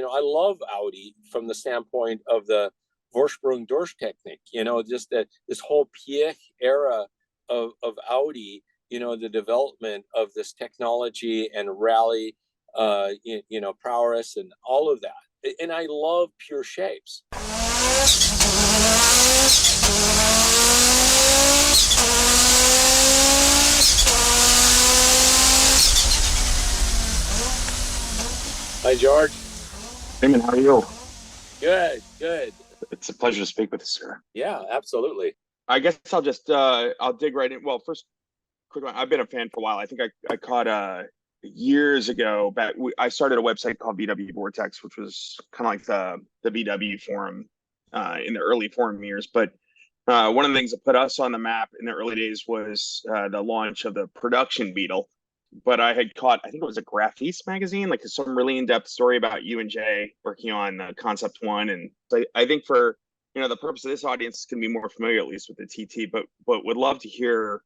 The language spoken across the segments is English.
I love Audi from the standpoint of the Vorsprung durch technique, just that this whole Piech era of Audi, the development of this technology and rally, prowess and all of that. And I love pure shapes. Hi, George. Freeman, how are you? Good. It's a pleasure to speak with you, sir. Yeah, absolutely. I guess I'll just I'll dig right in. Well, first, quick one. I've been a fan for a while. I think I caught years ago back. I started a website called VW Vortex, which was kind of like the VW forum in the early forum years. But one of the things that put us on the map in the early days was the launch of the production Beetle. But I had caught, I think it was a Graphiste magazine, like some really in-depth story about you and Jay working on Concept One. And I think for the purpose of this audience can be more familiar, at least with the TT, but would love to hear.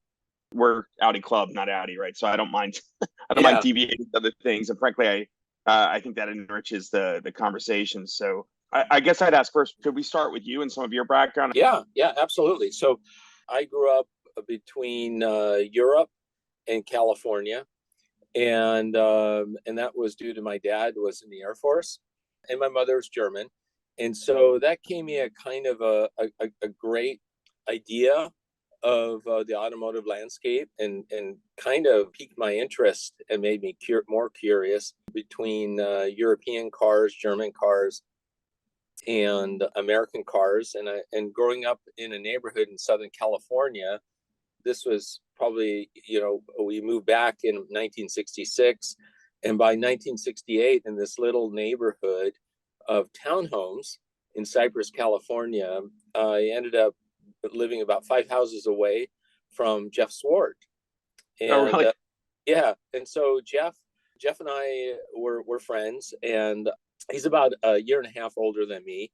We're Audi Club, not Audi, right? So I don't mind. I don't mind deviating to other things, and frankly, I think that enriches the conversation. So I guess I'd ask first, could we start with you and some of your background? Yeah, absolutely. So I grew up between Europe and California. And that was due to my dad was in the Air Force, and my mother's German, and so that gave me a kind of a great idea of the automotive landscape, and kind of piqued my interest and made me more curious between European cars, German cars, and American cars, and growing up in a neighborhood in Southern California. This was probably, we moved back in 1966. And by 1968, in this little neighborhood of townhomes in Cypress, California, I ended up living about 5 houses away from Jeff Swart. And really? And so Jeff and I were friends, and he's about a year and a half older than me.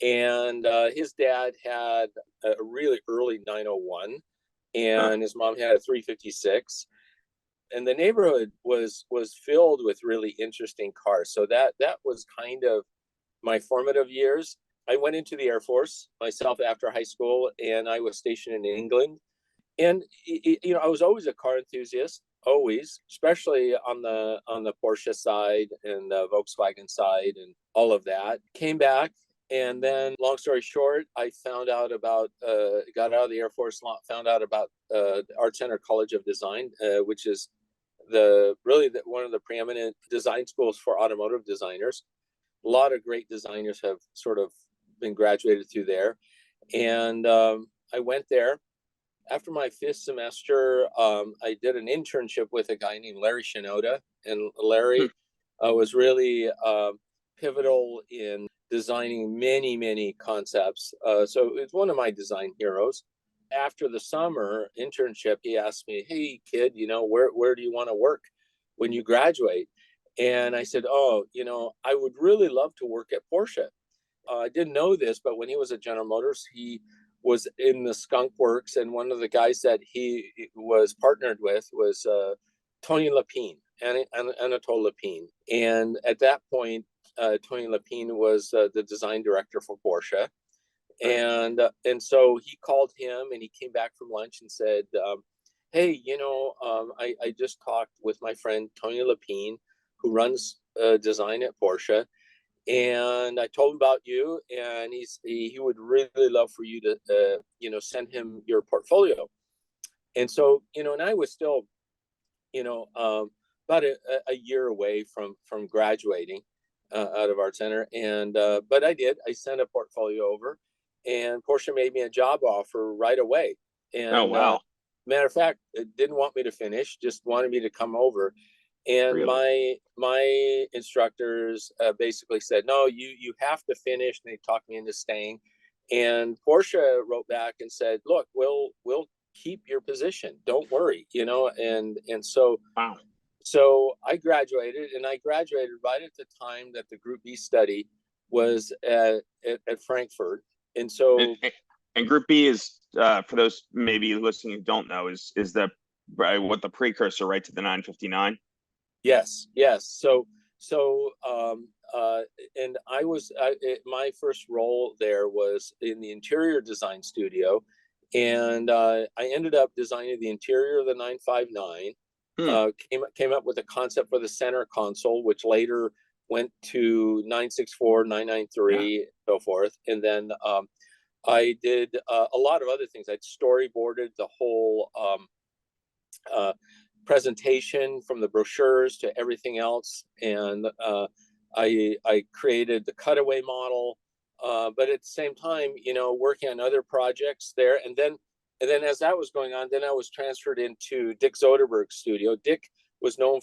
And his dad had a really early 901. And his mom had a 356, and the neighborhood was filled with really interesting cars. So that was kind of my formative years. I went into the Air Force myself after high school, and I was stationed in England. And I was always a car enthusiast, always, especially on the Porsche side and the Volkswagen side and all of that. Came back. And then, long story short, I found out about, got out of the Air Force, found out about Art Center College of Design, which is one of the preeminent design schools for automotive designers. A lot of great designers have sort of been graduated through there. And I went there. After my 5th semester, I did an internship with a guy named Larry Shinoda. And Larry was really pivotal in designing many concepts. So it's one of my design heroes. After the summer internship, he asked me, "Hey kid, where do you want to work when you graduate?" And I said, I would really love to work at Porsche. I didn't know this, but when he was at General Motors, he was in the skunk works, and one of the guys that he was partnered with was Tony Lapine, Anatole Lapine. And at that point, Tony Lapine was the design director for Porsche. And so he called him, and he came back from lunch and said, "Hey, I just talked with my friend Tony Lapine, who runs design at Porsche, and I told him about you, and he would really love for you to send him your portfolio." And so and I was still about a year away from graduating out of Art Center, and but I sent a portfolio over, and Porsche made me a job offer right away. And oh wow, matter of fact, it didn't want me to finish, just wanted me to come over. And really? my instructors basically said, "No, you have to finish." And they talked me into staying. And Porsche wrote back and said, "Look, we'll keep your position. Don't worry." And so wow. So I graduated, and I graduated right at the time that the Group B study was at Frankfurt. And so, and Group B is for those maybe listening who don't know, is the what the precursor, right, to the 959. Yes. So and my first role there was in the interior design studio, and I ended up designing the interior of the 959. Hmm. Came up with a concept for the center console, which later went to 964, Yeah. 993, and so forth. And then I did a lot of other things. I'd storyboarded the whole uh, presentation, from the brochures to everything else, and I created the cutaway model. But at the same time, working on other projects there, and then as that was going on, then I was transferred into Dick Zoderberg's studio. Dick was known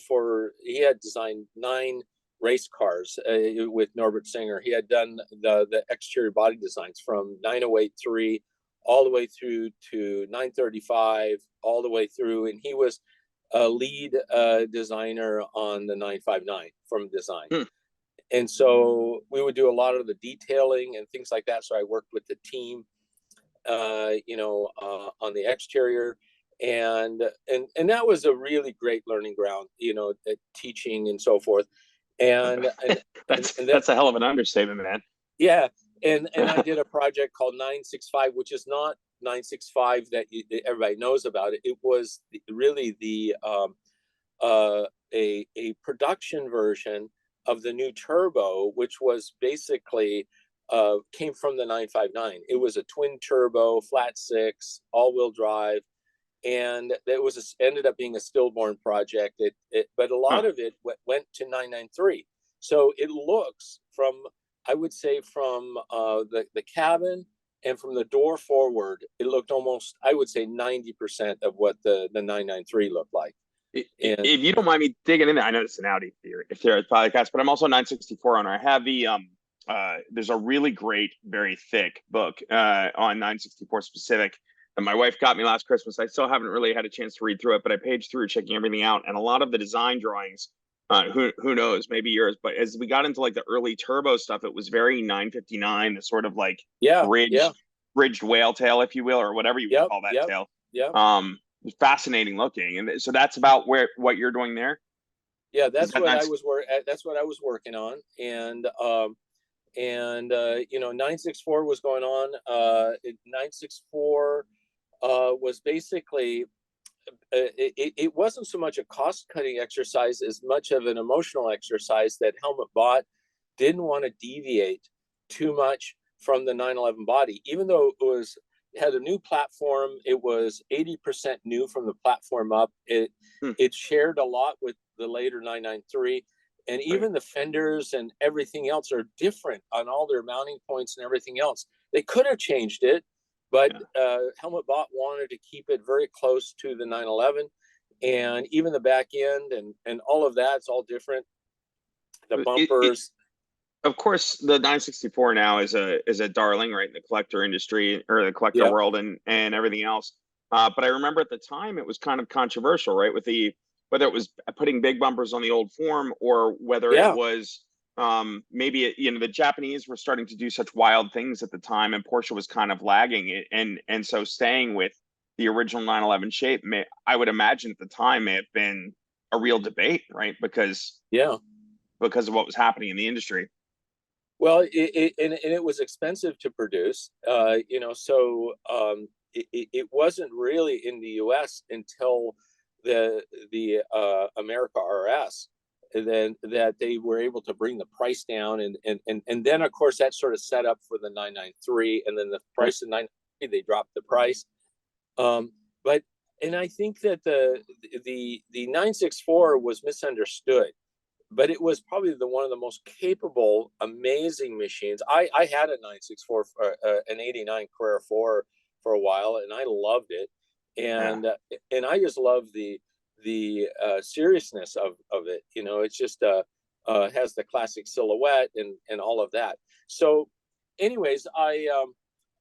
he had designed 9 race cars with Norbert Singer. He had done the exterior body designs from 9083 all the way through to 935, all the way through, and he was a lead designer on the 959 from design. Hmm. And so we would do a lot of the detailing and things like that. So I worked with the team, on the exterior, and that was a really great learning ground, teaching and so forth. And then, That's a hell of an understatement, man. yeah, and I did a project called 965, which is not 965 that everybody knows about. It was really a production version of the new turbo, which was basically came from the 959. It was a twin turbo, flat 6, all-wheel drive, and it ended up being a stillborn project. But a lot of it went to 993. So it looks I would say from the cabin and from the door forward, it looked almost, I would say, 90% of what the 993 looked like. If you don't mind me digging in there, I know it's an Audi if they're a podcast, but I'm also a 964 owner. I have there's a really great, very thick book on 964 specific that my wife got me last Christmas. I still haven't really had a chance to read through it, but I paged through checking everything out, and a lot of the design drawings. Who knows, maybe yours, but as we got into like the early turbo stuff, it was very 959, the sort of like bridged whale tail, if you will, or whatever you would call that tail. Fascinating looking, and so that's about what you're doing there. Yeah, that's what I was working on, and 964 was going on. 964 was basically it wasn't so much a cost-cutting exercise as much of an emotional exercise, that Helmut Bott didn't want to deviate too much from the 911 body, even though it had a new platform. It was 80% new from the platform up. It shared a lot with the later 993, and even the fenders and everything else are different on all their mounting points and everything else. They could have changed it, but Helmut Bott wanted to keep it very close to the 911, and even the back end and all of that's all different. The bumpers. Of course, the 964 now is a darling, right, in the collector industry, or the collector world, and everything else. But I remember at the time it was kind of controversial, right, with whether it was putting big bumpers on the old form, or whether it was maybe the Japanese were starting to do such wild things at the time, and Porsche was kind of lagging it, and so staying with the original 911 shape, I would imagine at the time, may have been a real debate, right, because of what was happening in the industry. Well, it was expensive to produce, so it wasn't really in the U.S. until the America RS, and then that they were able to bring the price down, and then of course that sort of set up for the 993, and then the price of 993, they dropped the price, but I think that the 964 was misunderstood. But it was probably one of the most capable, amazing machines. I had a 964, an 89 Carrera 4 for a while, and I loved it. And I just love the seriousness of it. It's just has the classic silhouette and all of that. So, anyways, I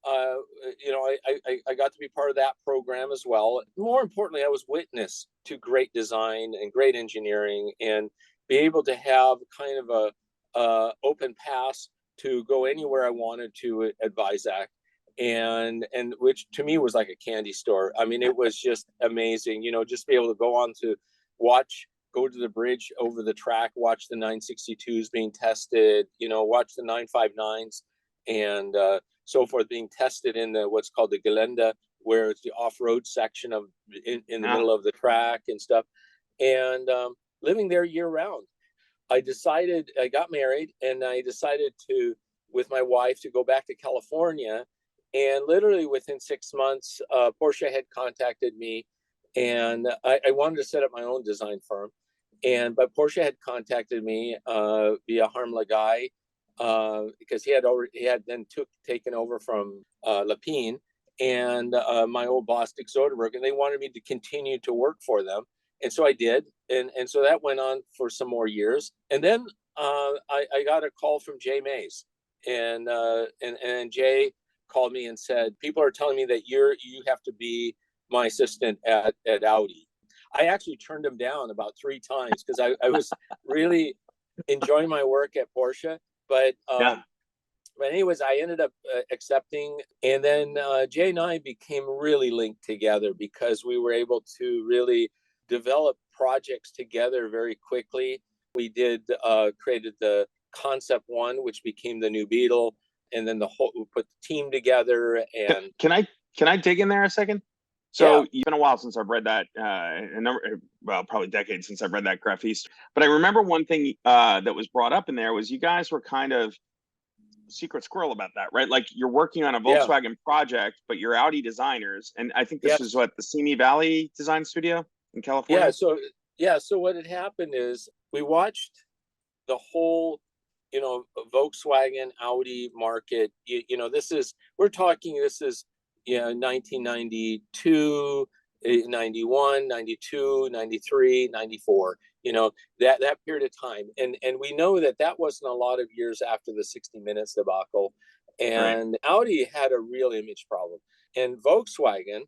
got to be part of that program as well. More importantly, I was witness to great design and great engineering, and be able to have kind of a open pass to go anywhere I wanted to at Visac, and which to me was like a candy store. I mean, it was just amazing, just be able to go on to watch go to the bridge over the track, watch the 962s being tested, watch the 959s and so forth being tested in the what's called the Gelände, where it's the off-road section of in the middle of the track and stuff, and living there year round. I got married, and I decided with my wife, to go back to California. And literally within 6 months, Porsche had contacted me, and I wanted to set up my own design firm. But Porsche had contacted me via Harm Lagai, because he had then taken over from Lapine and my old boss Dick Soderbergh, and they wanted me to continue to work for them. And so I did, and so that went on for some more years. And then I got a call from Jay Mays, and Jay called me and said, "People are telling me that you have to be my assistant at Audi." I actually turned him down about 3 times because I was really enjoying my work at Porsche. But anyways, I ended up accepting, and then Jay and I became really linked together because we were able to really develop projects together very quickly. We created the Concept One, which became the new Beetle, and then we put the team together. And can I dig in there a second? So it's been a while since I've read that, probably decades since I've read that Graphiste. But I remember one thing that was brought up in there was you guys were kind of secret squirrel about that, right? Like you're working on a Volkswagen project, but you're Audi designers. And I think this is what, the Simi Valley Design Studio in California? So what had happened is we watched the whole, Volkswagen Audi market. This is 1992, 91, 92, 93, 94, that period of time. And we know that wasn't a lot of years after the 60 Minutes debacle. And Audi had a real image problem. And Volkswagen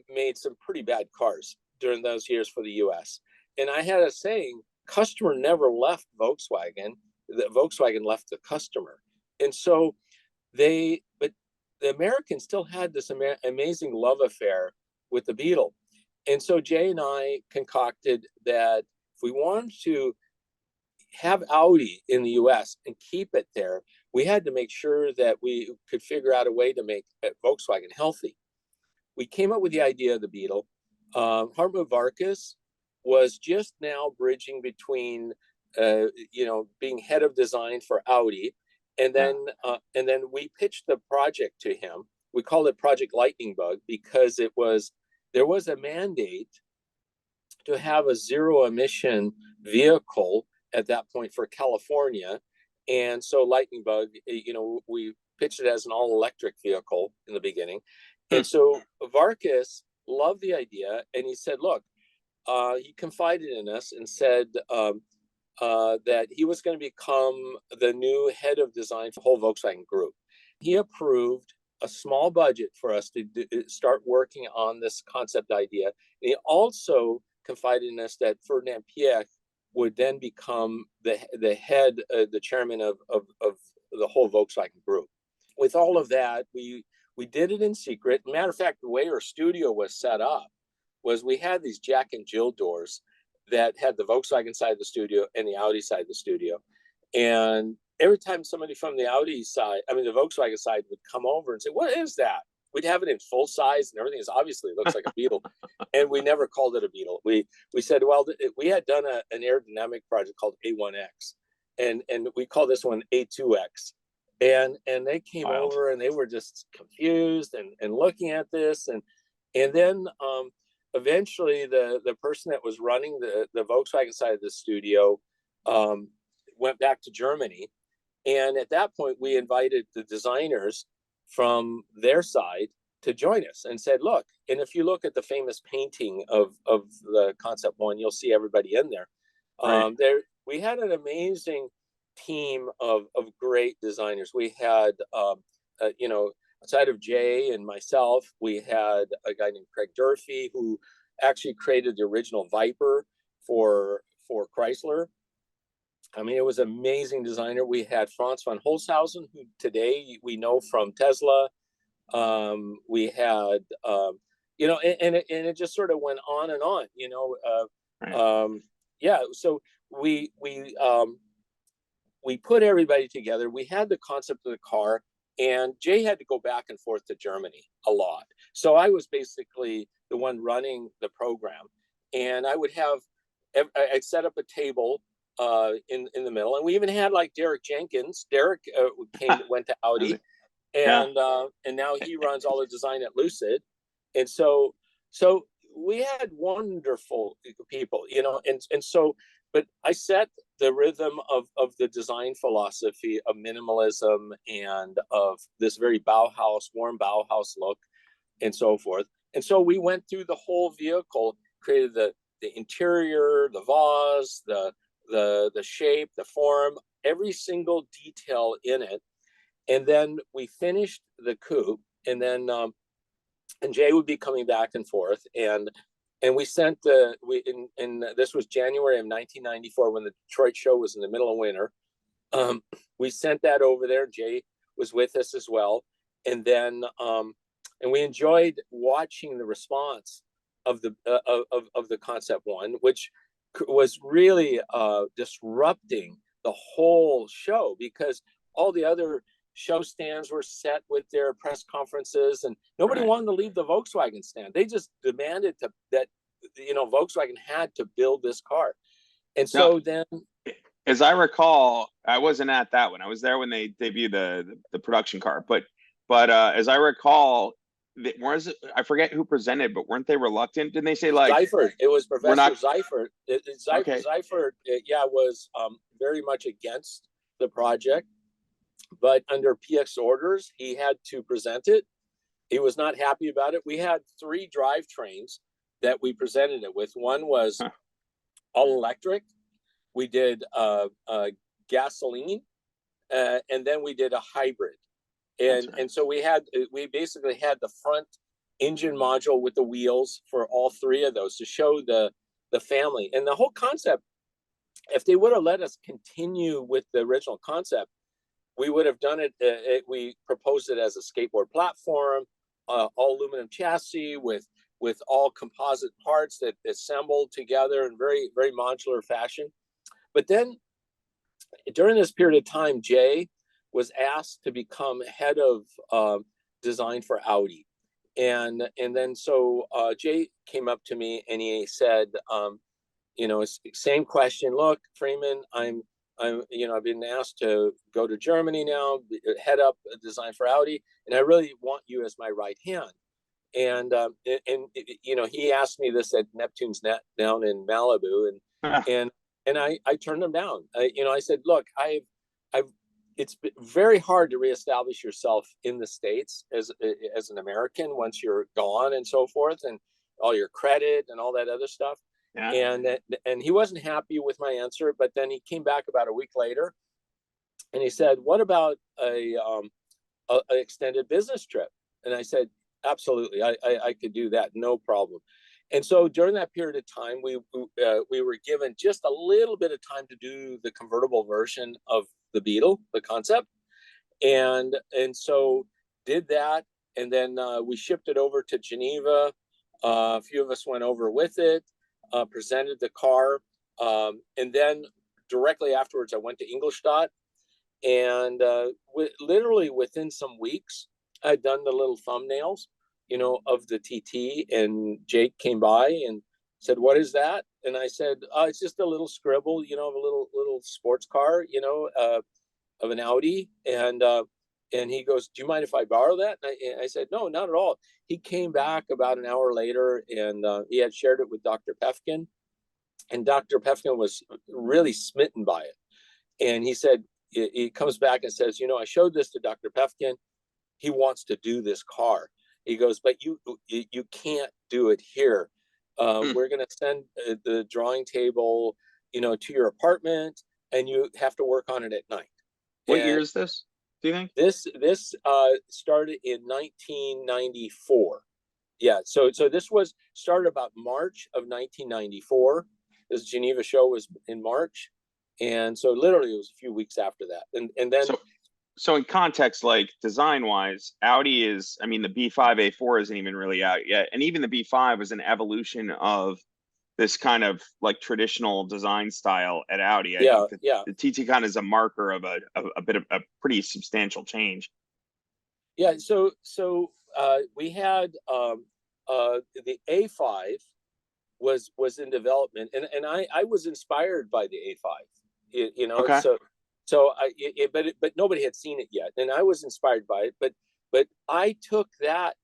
made some pretty bad cars during those years for the US. And I had a saying, customer never left Volkswagen, Volkswagen left the customer. And so but the Americans still had this amazing love affair with the Beetle. And so Jay and I concocted that if we wanted to have Audi in the US and keep it there, we had to make sure that we could figure out a way to make Volkswagen healthy. We came up with the idea of the Beetle. Hartmut Varkas was just now bridging between, being head of design for Audi. And then we pitched the project to him. We called it Project Lightning Bug because there was a mandate to have a zero emission vehicle at that point for California. And so Lightning Bug, we pitched it as an all electric vehicle in the beginning. And so Varkas loved the idea, and he said, look, he confided in us and said that he was going to become the new head of design for the whole Volkswagen group. He approved a small budget for us to start working on this concept idea. And he also confided in us that Ferdinand Piech would then become the head, the chairman of the whole Volkswagen group. With all of that, we did it in secret. Matter of fact, the way our studio was set up was we had these Jack and Jill doors that had the Volkswagen side of the studio and the Audi side of the studio. And every time somebody from the Audi side, the Volkswagen side would come over and say, what is that? We'd have it in full size and everything obviously looks like a Beetle. And we never called it a Beetle. We said, well, we had done an aerodynamic project called A1X. And we call this one A2X. And they came over and they were just confused and looking at this. And then eventually the person that was running the Volkswagen side of the studio went back to Germany. And at that point, we invited the designers from their side to join us and said, look, and if you look at the famous painting of the Concept One, you'll see everybody in there. We had an amazing team of great designers. We had, outside of Jay and myself, we had a guy named Craig Durfee who actually created the original Viper for Chrysler. It was an amazing designer. We had Franz von Holzhausen, who today we know from Tesla. We had, and it just sort of went on and on, yeah. So we put everybody together. We had the concept of the car, and Jay had to go back and forth to Germany a lot. So I was basically the one running the program, and I'd set up a table in the middle, and we even had like Derek Jenkins. Derek went to Audi, Yeah. and now he runs all the design at Lucid, and so we had wonderful people, and so, but I set the rhythm of the design philosophy of minimalism and of this very Bauhaus, warm Bauhaus look, and so forth. And so we went through the whole vehicle, created the interior, the vase, the shape, the form, every single detail in it. And then we finished the coupe, and then and Jay would be coming back and forth, and we sent this was January of 1994 when the Detroit show was in the middle of winter. We sent that over there. Jay was with us as well, and then and we enjoyed watching the response of the concept one, which was really disrupting the whole show, because all the other show stands were set with their press conferences, and nobody wanted to leave the Volkswagen stand. They just demanded that Volkswagen had to build this car. And so then, as I recall, I wasn't at that one. I was there when they debuted the production car, but as I recall, I forget who presented, but weren't they reluctant? Didn't they say like Seifert? It was Professor Seifert. Okay. Seifert, was very much against the project, but under PX orders, he had to present it. He was not happy about it. We had 3 drivetrains that we presented it with. One was all electric. We did gasoline, and then we did a hybrid. And so we basically had the front engine module with the wheels for all 3 of those to show the family. And the whole concept, if they would have let us continue with the original concept, we would have done it. We proposed it as a skateboard platform, all aluminum chassis with all composite parts that assembled together in very, very modular fashion. But then during this period of time, Jay was asked to become head of design for Audi. And then so Jay came up to me and he said, same question. Look, Freeman, I've been asked to go to Germany now, head up design for Audi, and I really want you as my right hand. And he asked me this at Neptune's Net down in Malibu, and I turned him down. I said, look, it's very hard to reestablish yourself in the States as an American once you're gone and so forth, and all your credit and all that other stuff. Yeah. And he wasn't happy with my answer, but then he came back about a week later, and he said, "What about a extended business trip?" And I said, "Absolutely, I could do that, no problem." And so during that period of time, we were given just a little bit of time to do the convertible version of the Beetle, the concept, and so did that, and then we shipped it over to Geneva. A few of us went over with it. Presented the car, and then directly afterwards I went to Ingolstadt, and literally within some weeks I'd done the little thumbnails of the TT, and Jake came by and said, "What is that?" And I said, "It's just a little scribble, of a little sports car, of an Audi." And he goes, "Do you mind if I borrow that?" And I said, "No, not at all." He came back about an hour later, and he had shared it with Dr. Pefkin. And Dr. Pefkin was really smitten by it. And he said, he comes back and says, "I showed this to Dr. Pefkin. He wants to do this car." He goes, "But you can't do it here. We're going to send the drawing table, to your apartment, and you have to work on it at night." What year is this, do you think? This started in 1994. Yeah, so this was started about March of 1994. This Geneva show was in March, and so literally it was a few weeks after that. And then so in context, like design wise, Audi is, the B5 A4 isn't even really out yet, and even the B5 is an evolution of this kind of like traditional design style at Audi. I Yeah, think that yeah, the TT kind of is a marker of a bit of a pretty substantial change. yeah. So we had the A5 was in development, and I was inspired by the A5. You know, Okay. but nobody had seen it yet, and I was inspired by it. But I took that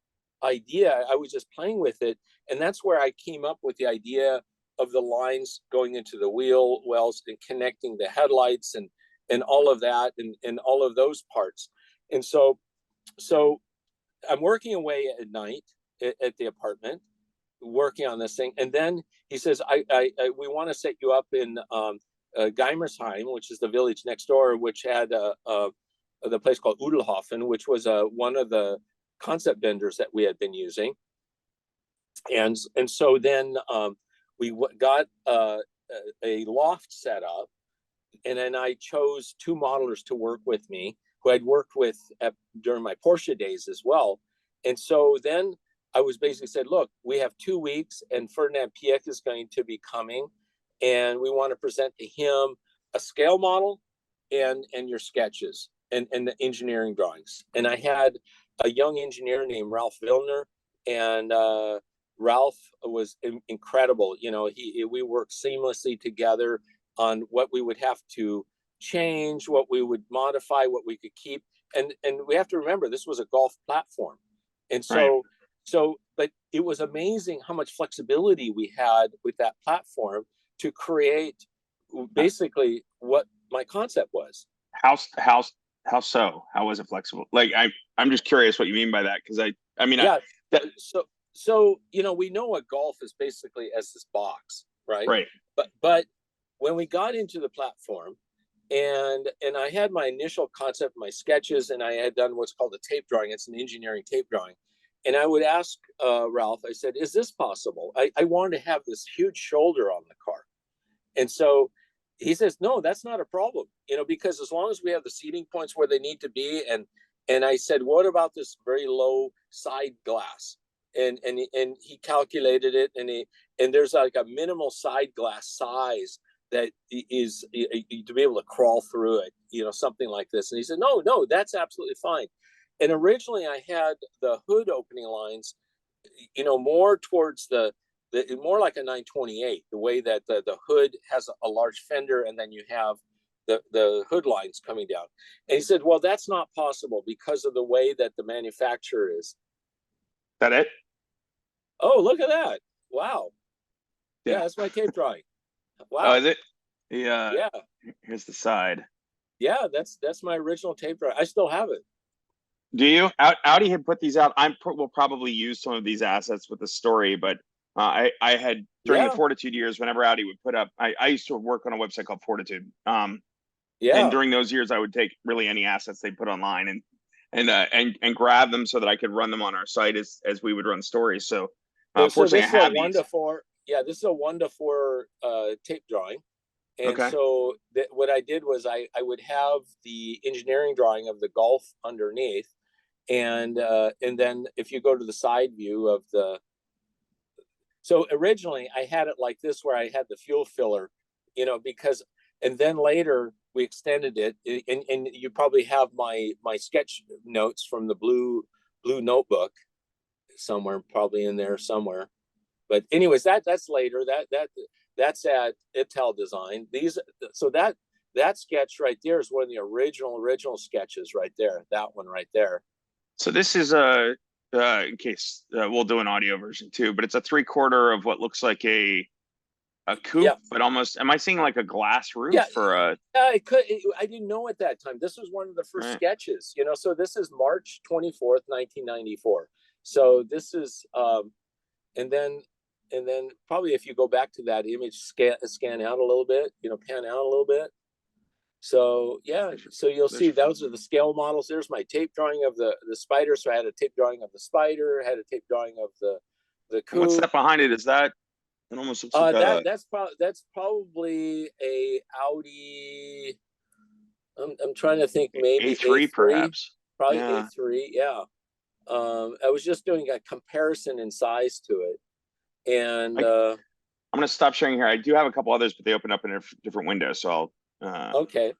idea, I was just playing with it, and that's where I came up with the idea of the lines going into the wheel wells and connecting the headlights and all of that and all of those parts. And so I'm working away at night at the apartment, working on this thing, and then he says, I we want to set you up in Geimersheim, which is the village next door, which had the place called Udelhofen, which was one of the concept vendors that we had been using. And so then we got a loft set up, and then I chose two modelers to work with me who I'd worked with during my Porsche days as well. And so then I was basically said, look, we have 2 weeks, and Ferdinand Piech is going to be coming, and we want to present to him a scale model and your sketches and the engineering drawings. And I had a young engineer named Ralph Vilner, and Ralph was incredible. You know, we worked seamlessly together on what we would have to change, what we would modify, what we could keep. And we have to remember, this was a golf platform. And so, Right. but it was amazing how much flexibility we had with that platform to create basically what my concept was. How how so? How was it flexible? Like I'm just curious what you mean by that, because I mean Yeah. that So you know, we know what golf is basically as this box, right? right. But when we got into the platform, and I had my initial concept, my sketches, and I had done what's called a tape drawing. It's an engineering tape drawing. And I would ask Ralph, I said, is this possible? I wanted to have this huge shoulder on the car. And so he says, no, that's not a problem, you know, because as long as we have the seating points where they need to be. And I said, what about this very low side glass? And he calculated it, and there's like a minimal side glass size that is to be able to crawl through it, you know, something like this. And he said, no, that's absolutely fine. And originally I had the hood opening lines, you know, more towards the more like a 928, the way that the hood has a large fender, and then you have the hood lines coming down. And he said, well, that's not possible because of the way that the manufacturer is. That it? Oh, look at that. Wow. Yeah, Yeah. that's my tape drawing. Oh, Wow. is it? Yeah. Yeah. Here's the side. Yeah, that's my original tape drawing. I still have it. Do you? Audi had put these out. Will probably use some of these assets with the story, but I had during the Yeah. Fortitude years, whenever Audi would put up, I used to work on a website called Fortitude. And Yeah. during those years, I would take really any assets they put online and grab them so that I could run them on our site as we would run stories. So So fortunately, I this is a have 1:4. Yeah, this is a 1:4 tape drawing. And okay. so what I did was I would have the engineering drawing of the Golf underneath, and then if you go to the side view of the, so originally I had it like this where I had the fuel filler, you know, because, and then later we extended it, and you probably have my sketch notes from the blue notebook somewhere, probably in there somewhere. But anyways, that's later. That's at Ital Design. So that sketch right there is one of the original sketches right there. That one right there. So this is a in case we'll do an audio version too, but it's a 3/4 of what looks like a coupe, Yeah, but almost. Am I seeing like a glass roof yeah, or a? yeah. I didn't know at that time. This was one of the first Right. sketches. You know, so this is March 24th, 1994. So this is and then probably if you go back to that image, scan out a little bit, you know, pan out a little bit. So yeah, so you'll see There's those are the scale models. There's my tape drawing of the spider. So I had a tape drawing of the spider, had a tape drawing of the and what's coupe. that behind it? Is that it almost looks like a That's probably a Audi. I'm trying to think, maybe A3 A3, perhaps? probably Yeah. A3. Yeah. I was just doing a comparison in size to it, and I I'm gonna stop sharing here. I do have a couple others, but they open up in a different window. So Okay.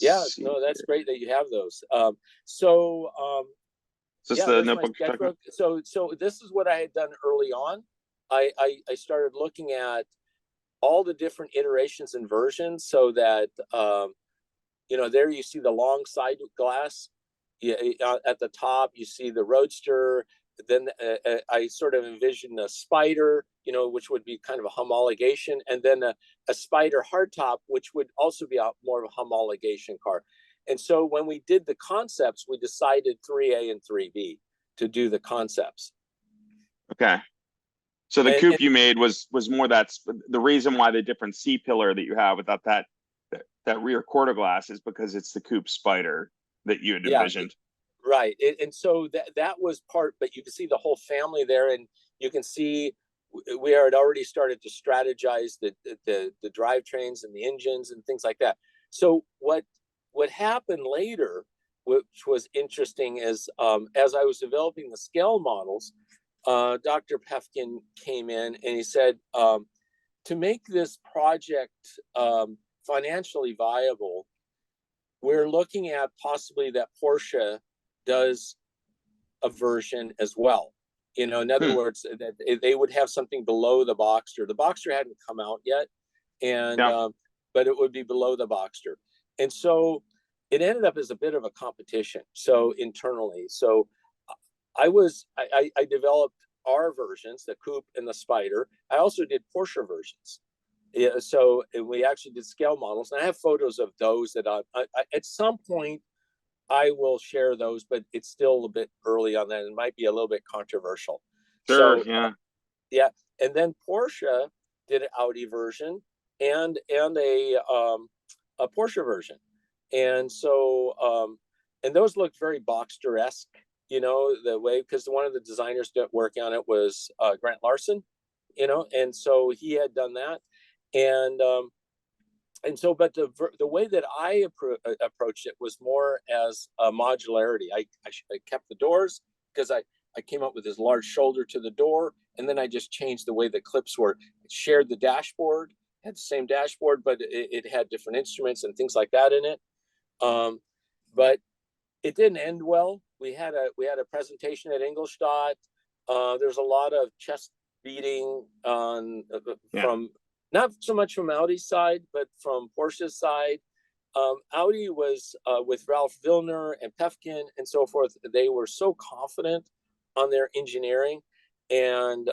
Yeah, let's see no, that's here. great that you have those. So Is this yeah, the there's my notebook you're talking about? sketchbook. So this is what I had done early on. I started looking at all the different iterations and versions, so that there you see the long side glass. Yeah, at the top you see the Roadster. Then I sort of envisioned a Spider, which would be kind of a homologation, and then a Spider hardtop, which would also be more of a homologation car. And so when we did the concepts, we decided 3A and 3B to do the concepts. Okay. So the And coupe you made was more that's the reason why the different C pillar that you have without that rear quarter glass is because it's the coupe Spider that you had envisioned. Right. And so that was part, but you can see the whole family there, and you can see we had already started to strategize the drivetrains and the engines and things like that. So what happened later, which was interesting, is as I was developing the scale models, Dr. Pefkin came in and he said, to make this project financially viable, we're looking at possibly that Porsche does a version as well. In other words, that they would have something below the Boxster. The Boxster hadn't come out yet, and but it would be below the Boxster. And so it ended up as a bit of a competition. So internally, so I developed our versions, the Coupe and the Spider. I also did Porsche versions. Yeah, so we actually did scale models, and I have photos of those that I at some point I will share those, but it's still a bit early on that. It might be a little bit controversial. Sure, So yeah. yeah, and then Porsche did an Audi version and a Porsche version, and so and those looked very Boxster-esque, the way, because one of the designers that working on it was Grant Larson, and so he had done that, and so, but the way that I approached it was more as a modularity. I kept the doors because I came up with this large shoulder to the door, and then I just changed the way the clips were. It shared the dashboard, had the same dashboard, but it had different instruments and things like that in it. But it didn't end well. We had a presentation at Ingolstadt. There's a lot of chest beating on from not so much from Audi's side, but from Porsche's side. Audi was with Ralph Vilner and Pefkin and so forth. They were so confident on their engineering, and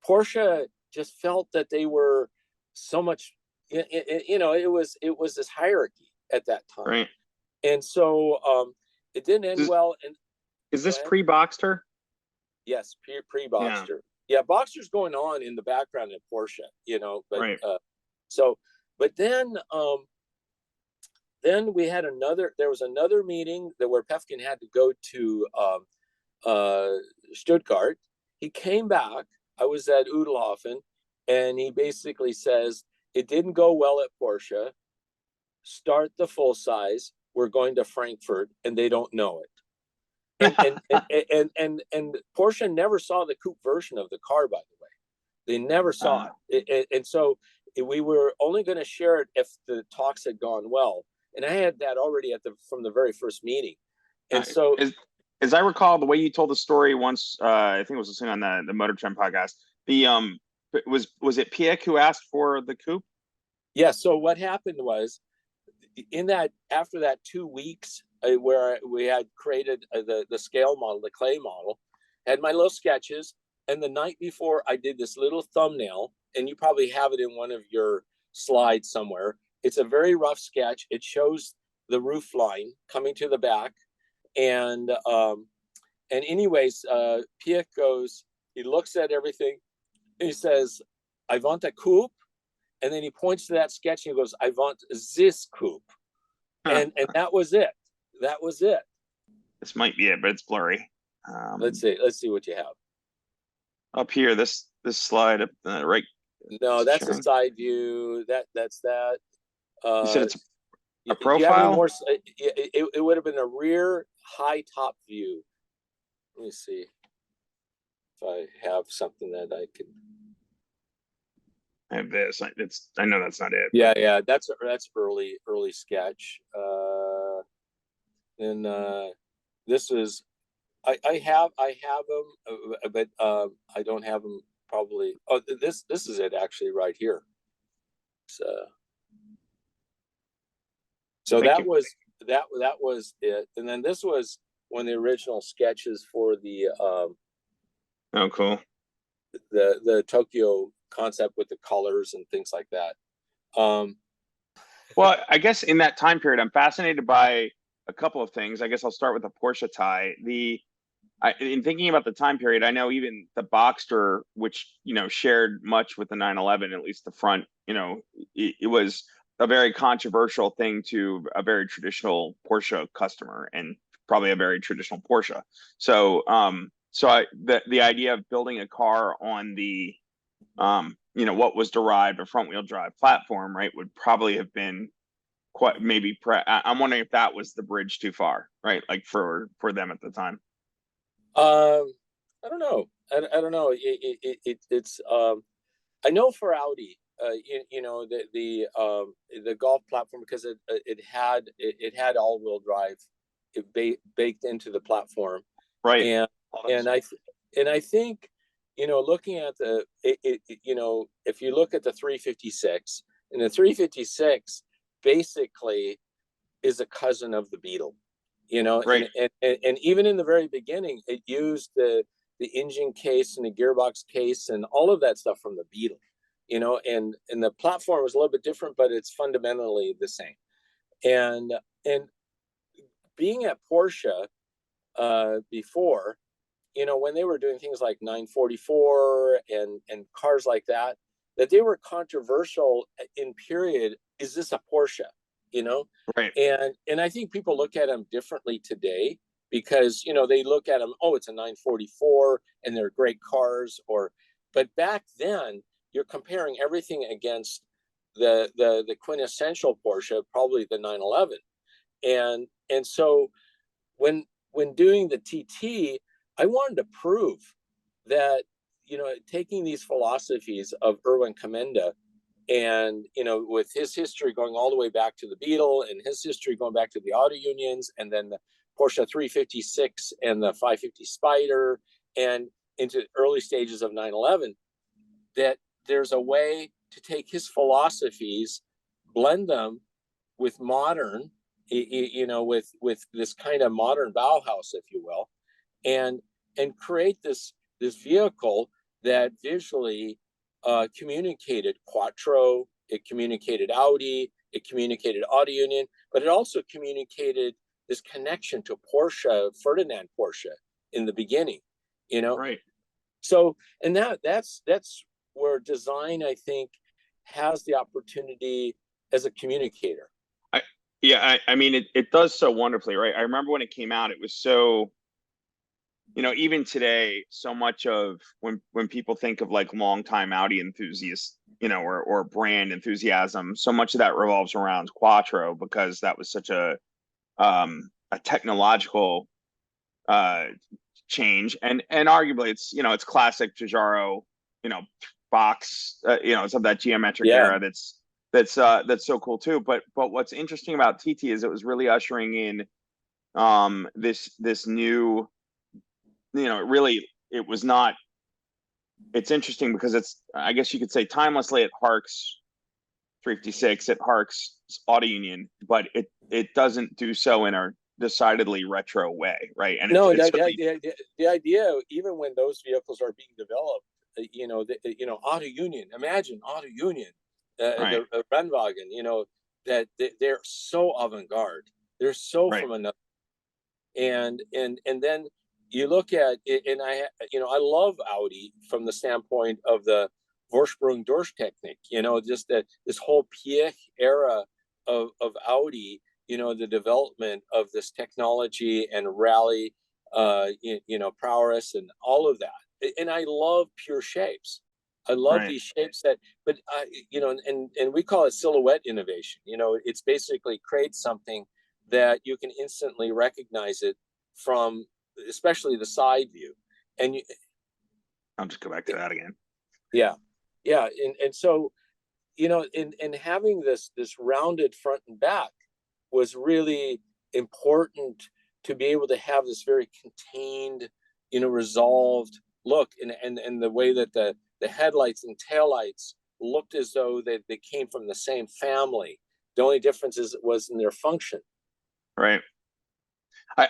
Porsche just felt that they were so much. It was this hierarchy at that time, Right. and so it didn't end well. And is this pre-Boxster? Yes, pre-Boxster. Yeah, Boxster's going on in the background in Porsche, but right. But then we had there was another meeting where Pefkin had to go to Stuttgart. He came back. I was at Udelhofen, and he basically says, it didn't go well at Porsche. Start the full size. We're going to Frankfurt, and they don't know it. And Porsche never saw the coupe version of the car, by the way. They never saw it. And so we were only going to share it if the talks had gone well. And I had that already from the very first meeting. And so, as I recall, the way you told the story once, I think it was listening on the Motor Trend podcast. Was it Piek who asked for the coupe? Yeah. So what happened was, after that 2 weeks where we had created the scale model, the clay model, had my little sketches, and the night before I did this little thumbnail, and you probably have it in one of your slides somewhere. It's a very rough sketch. It shows the roof line coming to the back, and anyways, Piek goes, he looks at everything, and he says, "I want a coupe." And then he points to that sketch and he goes, "I want this coupe." And that was it. That was it. This might be it, but it's blurry. Let's see what you have. Up here, this slide up right. No, that's a side view. That's that. You said it's a profile? Do you have any more? It would have been a rear high top view. Let me see if I have something that I can. I have this. I know that's not it. Yeah. That's early sketch. And this is I have them, but I don't have them probably. Oh, this is it actually right here. So Thank that you. was it, and then this was one of the original sketches for the Oh, cool. the Tokyo concept with the colors and things like that. Well, I guess in that time period, I'm fascinated by a couple of things. I guess I'll start with the Porsche tie. In thinking about the time period, I know even the Boxster, which shared much with the 911, at least the front, it was a very controversial thing to a very traditional Porsche customer, and probably a very traditional Porsche. So, the idea of building a car on the what was derived a front wheel drive platform, right, would probably have been quite maybe. I'm wondering if that was the bridge too far, right, like for them at the time. I don't know. I don't know. It's I know for Audi, the Golf platform, because it had all wheel drive baked into the platform, Right. and I think looking at if you look at the 356, and the 356 basically is a cousin of the Beetle. Right. And even in the very beginning, it used the engine case and the gearbox case and all of that stuff from the Beetle, and the platform was a little bit different, but it's fundamentally the same. And being at Porsche before, when they were doing things like 944 and cars like that they were controversial in period. Is this a Porsche? Right. And I think people look at them differently today, because they look at them, oh, it's a 944 and they're great cars, but back then you're comparing everything against the quintessential Porsche, probably the 911. And so when doing the TT, I wanted to prove that taking these philosophies of Erwin Commenda, and with his history going all the way back to the Beetle, and his history going back to the auto unions, and then the Porsche 356 and the 550 Spider, and into early stages of 911, that there's a way to take his philosophies, blend them with modern, with this kind of modern Bauhaus, if you will, and create this vehicle that visually communicated Quattro, it communicated Audi, it communicated Auto Union, but it also communicated this connection to Porsche, Ferdinand Porsche, in the beginning, Right. So, and that's where design, I think, has the opportunity as a communicator. I mean, it does so wonderfully, right? I remember when it came out, it was so, even today, so much of when people think of like longtime Audi enthusiasts, or brand enthusiasm, so much of that revolves around Quattro, because that was such a technological change, and arguably it's classic Giugiaro, box, it's of that geometric era that's so cool too. But what's interesting about TT is it was really ushering in this new, it was not. It's interesting because I guess you could say timelessly it harks 356, it harks Auto Union, but it doesn't do so in a decidedly retro way, right? And no, it's the idea, even when those vehicles are being developed, Auto Union, imagine Auto Union, right. the Rennwagen, that they're so avant-garde, they're so Right. from another, and then you look at it, and I love Audi from the standpoint of the Vorsprung durch technique, just that this whole Piech era of Audi, the development of this technology and rally, prowess and all of that. And I love pure shapes. I love Right. these shapes that, but and we call it silhouette innovation. It's basically create something that you can instantly recognize it from, especially the side view. And I'll just go back to that again. yeah, and so in having this rounded front and back was really important to be able to have this very contained, resolved look, and the way that the headlights and taillights looked as though they came from the same family. The only difference was in their function. Right. I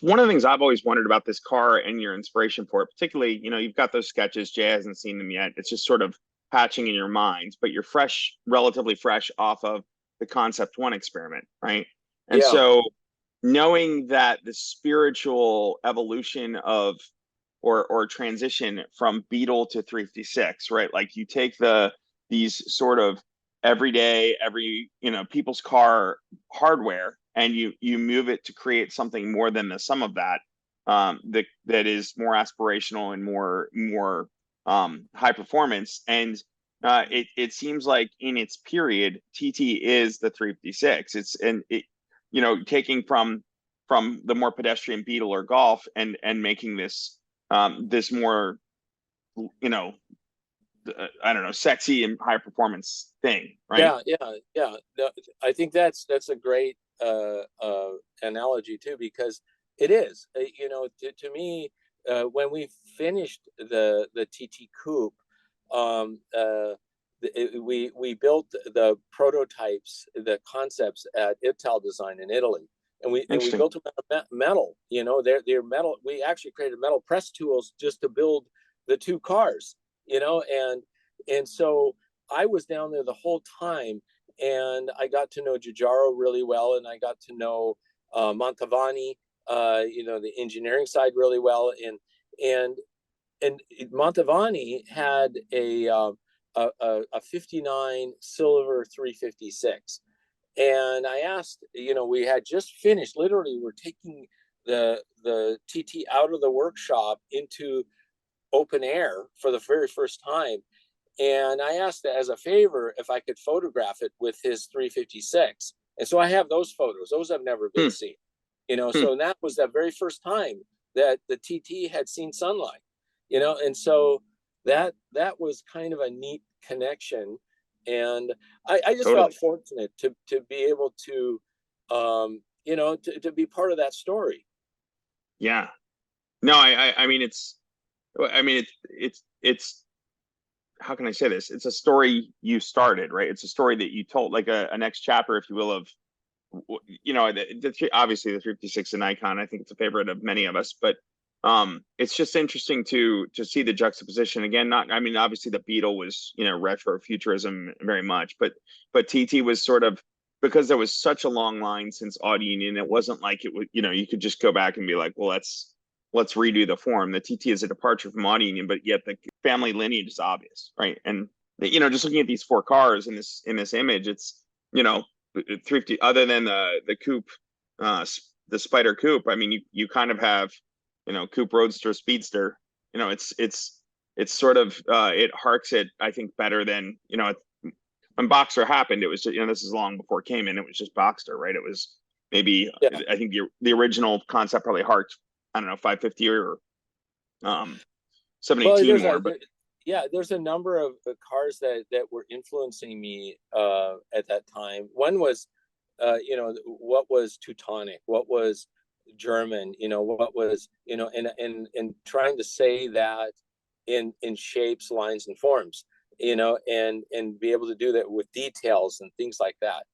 one of the things I've always wondered about this car and your inspiration for it, particularly, you've got those sketches. Jay hasn't seen them yet. It's just sort of patching in your mind, but you're relatively fresh off of the Concept One experiment, right? And Yeah. so knowing that the spiritual evolution of or transition from Beetle to 356, right? Like you take these sort of everyday, people's car hardware, and you move it to create something more than the sum of that, that is more aspirational and more high performance. And it seems like in its period, TT is the 356. Taking from the more pedestrian Beetle or Golf and making this more, I don't know, sexy and high performance thing, right? Yeah. I think that's a great analogy too, because it is, to me, when we finished the TT Coupe, we built the prototypes, the concepts at Ital Design in Italy, and we built them out of metal. They're metal. We actually created metal press tools just to build the two cars. And so I was down there the whole time, and I got to know Giugiaro really well, and I got to know Mantovani, the engineering side really well, and Mantovani had a 59 silver 356, and I asked, we had just finished. Literally, we're taking the TT out of the workshop into open air for the very first time. And I asked as a favor if I could photograph it with his 356. And so I have those photos. Those have never been seen. So that was the very first time that the TT had seen sunlight. And so that was kind of a neat connection. And I just felt fortunate to be able to, to be part of that story. Yeah. No, I mean, it's how can I say this? It's a story you started, right? It's a story that you told, like a next chapter, if you will, of, obviously the 356 an icon. I think it's a favorite of many of us, but it's just interesting to see the juxtaposition again. Obviously the Beetle was, retro futurism very much, but TT was sort of, because there was such a long line since Audi Union, it wasn't like it would, you could just go back and be like, well, let's redo the form. The TT is a departure from Audi Union, but yet the family lineage is obvious, right? And just looking at these four cars in this image, it's, thrifty. Other than the coupe, the Spider coupe, you kind of have, coupe, roadster, speedster. It's sort of it harks it, I think, better than, when Boxster happened. It was just, this is long before Cayman. It was just Boxster, right? It was maybe, I think the original concept probably harked, I don't know, 550 or 718 more. But there's a number of cars that were influencing me at that time. One was, what was Teutonic, what was German, what was, and trying to say that in shapes, lines, and forms, and be able to do that with details and things like that.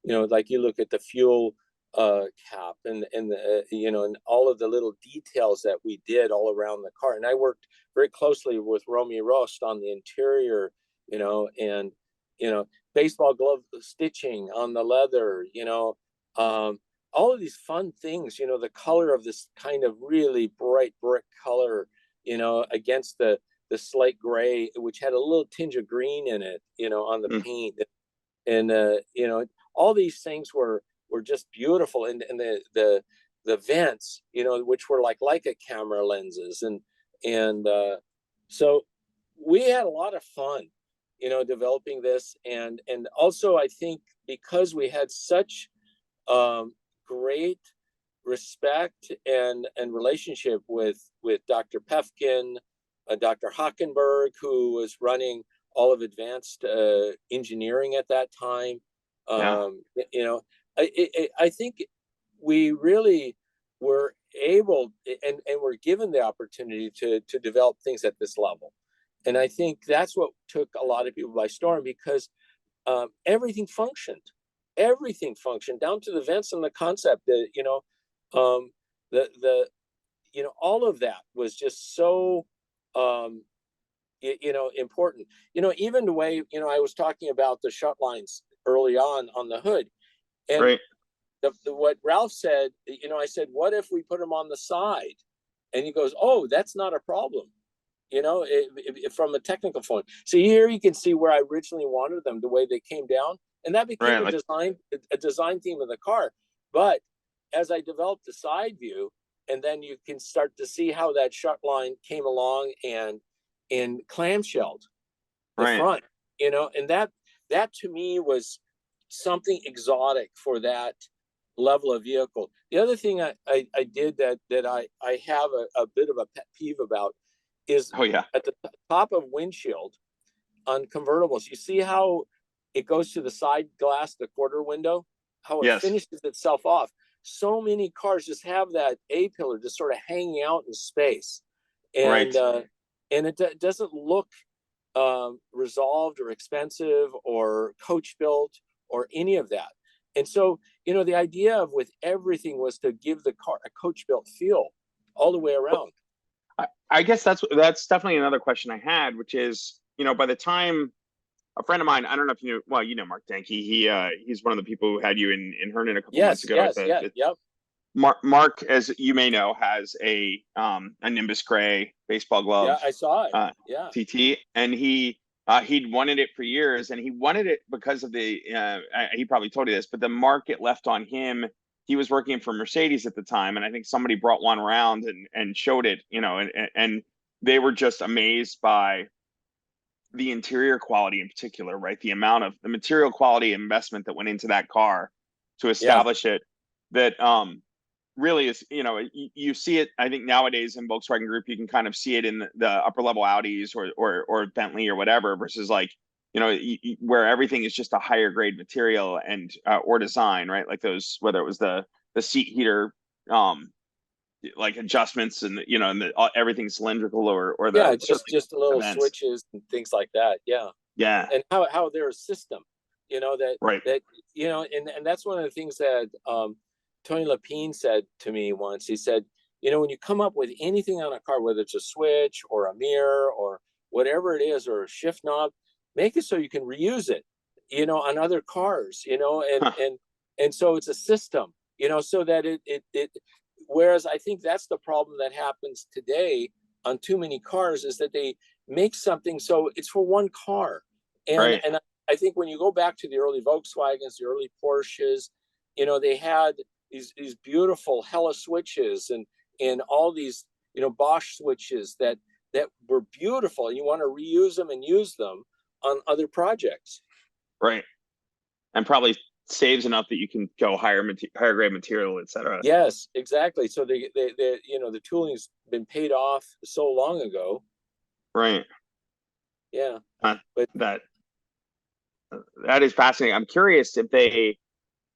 Like you look at the fuel cap and the and all of the little details that we did all around the car. And I worked very closely with Romy Rost on the interior, and baseball glove stitching on the leather, all of these fun things, the color of this kind of really bright brick color, against the slate gray, which had a little tinge of green in it, on the paint. And all these things were just beautiful. And the vents, which were like a camera lenses. And so we had a lot of fun, developing this. And also, I think because we had such great respect and relationship with Dr. Pefkin, Dr. Hockenberg, who was running all of advanced engineering at that time. Yeah. You know, I think we really were able and were given the opportunity to develop things at this level. And I think that's what took a lot of people by storm, because everything functioned. Everything functioned down to the vents and the concept that, the all of that was just so important. Even the way, I was talking about the shut lines early on the hood, and Right. what Ralph said, I said, what if we put them on the side? And he goes, oh, that's not a problem. From a technical point. So here you can see where I originally wanted them, the way they came down, and that became Right. a design theme of the car. But as I developed the side view, and then you can start to see how that shut line came along and clamshelled the Right. front, and that to me was something exotic for that level of vehicle. The other thing I did that I have a bit of a pet peeve about is Oh yeah. at the top of windshield on convertibles. You see how it goes to the side glass, the quarter window, how it Yes. finishes itself off. So many cars just have that A pillar just sort of hanging out in space, and Right. it doesn't look resolved or expensive or coach built or any of that. And so, the idea of with everything was to give the car a coach built feel all the way around. I guess that's definitely another question I had, which is, by the time a friend of mine, I don't know if you know, well, Mark Denke. He's one of the people who had you in Herndon a couple months Yes, ago at yes, yeah, yep. Mark, as you may know, has a Nimbus Gray baseball glove, Yeah, I saw it. uh, Yeah. TT, and he'd wanted it for years, and he wanted it because of he probably told you this, but the market left on him. He was working for Mercedes at the time, and I think somebody brought one around and showed it, and they were just amazed by the interior quality in particular, right? The amount of the material quality investment that went into that car to Yeah. establish it, that really is, you see it, I think nowadays in Volkswagen Group, you can kind of see it in the upper level Audis or Bentley or whatever, versus like, where everything is just a higher grade material and or design, right? Like those, whether it was the seat heater, like adjustments and everything cylindrical or Yeah, the just certainly just the the little vents. switches and things like that. Yeah. Yeah. And how they're a system, that Right. and that's one of the things that Tony Lapine said to me once. He said, when you come up with anything on a car, whether it's a switch or a mirror or whatever it is, or a shift knob, make it so you can reuse it, on other cars, and Huh. and so it's a system, so that it whereas I think that's the problem that happens today on too many cars, is that they make something so it's for one car. and Right. and I think when you go back to the early Volkswagens, the early Porsches, they had these beautiful Hella switches and all these, Bosch switches that were beautiful. You want to reuse them and use them on other projects. Right. And probably saves enough that you can go higher grade material, etc. Yes, exactly. So the tooling's been paid off so long ago. Right. Yeah, Uh, but that that is fascinating. I'm curious if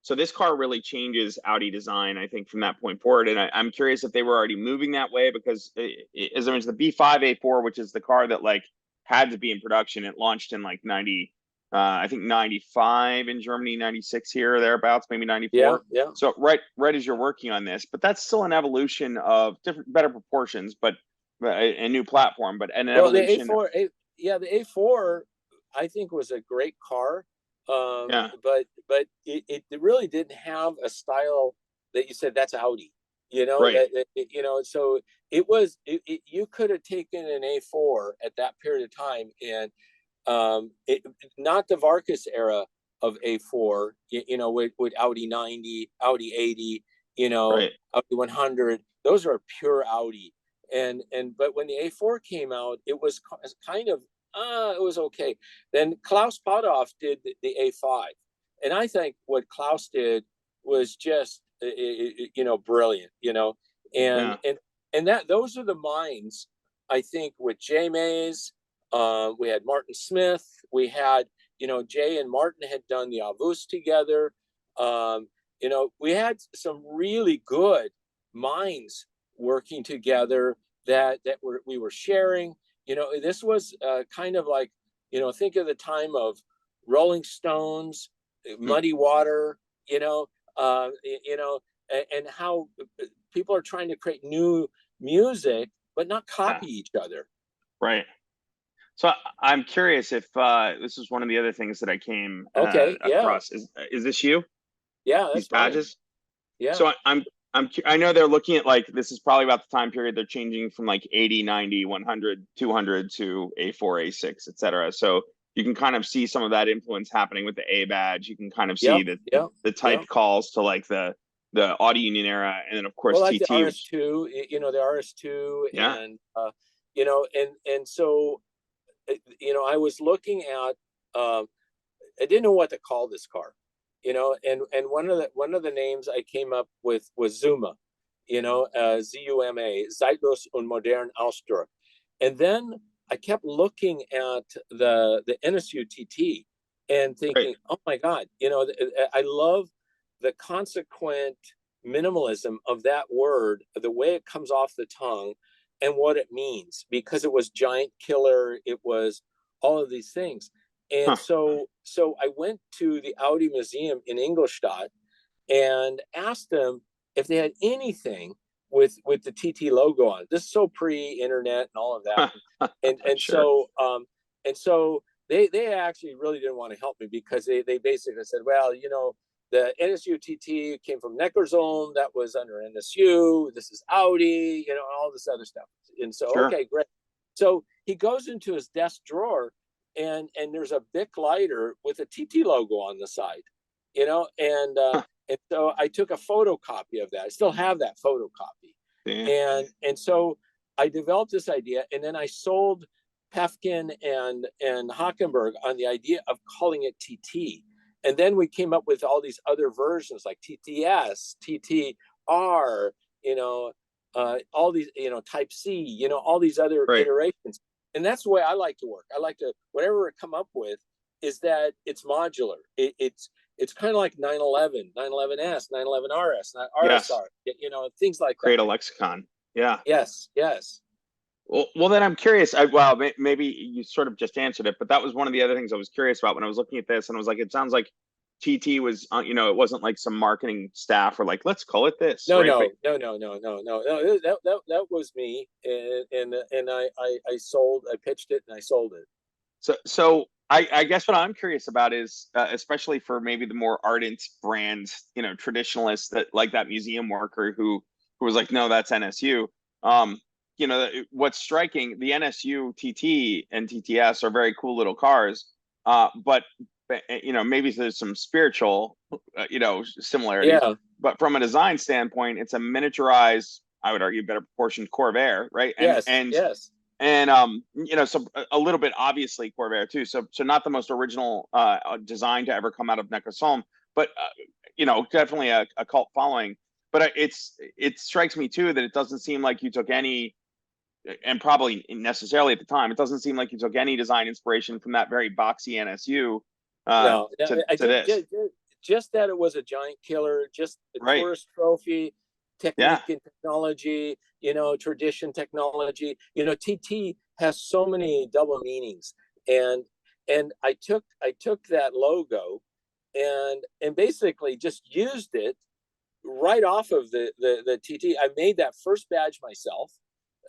so this car really changes Audi design, I think, from that point forward. And I'm curious if they were already moving that way, because as I mentioned, the B5 A4, which is the car that like had to be in production, it launched in like 90, I think 95 in Germany, 96 here or thereabouts, maybe yeah, 94. yeah. So right as you're working on this, but that's still an evolution of different, better proportions, but a new platform, but an Well, the evolution. yeah, the A4, I think was a great car, Yeah. but it really didn't have a style that you said that's Audi, Right. so you could have taken an A4 at that period of time, and not the Vargas era of A4, with Audi 90, Audi 80, Right. Audi 100. Those are pure Audi. But when the A4 came out, it was kind of it was okay. Then Klaus Potthoff did the A5, and I think what Klaus did was just brilliant. And Yeah. and and that those are the minds, I think, with J Mays, We had Martin Smith. We had, Jay and Martin had done the Avus together. We had some really good minds working together that we were sharing. This was kind of like, think of the time of Rolling Stones, Muddy Water, and how people are trying to create new music, but not copy each other. Right. So I'm curious if this is one of the other things that I came across. Is this you? Yeah, that's these badges? Fine. Yeah. So I know they're looking at, like, this is probably about the time period they're changing from like 80, 90, 100, 200 to A4, A6, etc. So you can kind of see some of that influence happening with the A badge. You can kind of see the type calls to like the Audi Union era, and then of course like TT. The RS2, the RS2, and and so I was looking at, I didn't know what to call this car, and one of the names I came up with was Zuma, Zuma, Zeitlos und modern Ausdruck. And then I kept looking at the NSU TT and thinking, oh my God, I love the consequent minimalism of that word, the way it comes off the tongue and what it means, because it was giant killer, it was all of these things. And so I went to the Audi Museum in Ingolstadt and asked them if they had anything with the TT logo on it. This is so pre-internet and all of that. And sure. So they actually really didn't want to help me, because they basically said, well, the NSU TT came from Neckarzoom, that was under NSU. This is Audi, all this other stuff. And so, sure. Okay, great. So he goes into his desk drawer, and there's a Bic lighter with a TT logo on the side, and so I took a photocopy of that. I still have that photocopy. Damn. And so I developed this idea, and then I sold Pefkin and Hockenberg on the idea of calling it TT. And then we came up with all these other versions like TTS, TTR, all these, Type C, all these other iterations. And that's the way I like to work. I like to, whatever I come up with, is that it's modular. It's kind of like 911, 911S, 911RS, RSR, things like that. Create a lexicon. Yeah. Yes. Well, then I'm curious. Maybe you sort of just answered it, but that was one of the other things I was curious about when I was looking at this, and I was like, it sounds like TT was, it wasn't like some marketing staff or like, let's call it this. No. That was me, and I pitched it and I sold it. So I guess what I'm curious about is, especially for maybe the more ardent brand, traditionalists, that like that museum worker who was like, no, that's NSU. What's striking, the NSU TT and TTS are very cool little cars, but maybe there's some spiritual, similarities. Yeah. But from a design standpoint, it's a miniaturized, I would argue, better proportioned Corvair, right? And yes. And so a little bit obviously Corvair too. So not the most original design to ever come out of Neckarzoom, but definitely a cult following. But it strikes me too that it doesn't seem like you took any, and probably necessarily at the time, it doesn't seem like you took any design inspiration from that very boxy NSU. Just that it was a giant killer, just the tourist trophy, technique and technology, tradition, technology. TT has so many double meanings, and I took that logo and basically just used it right off of the TT. I made that first badge myself.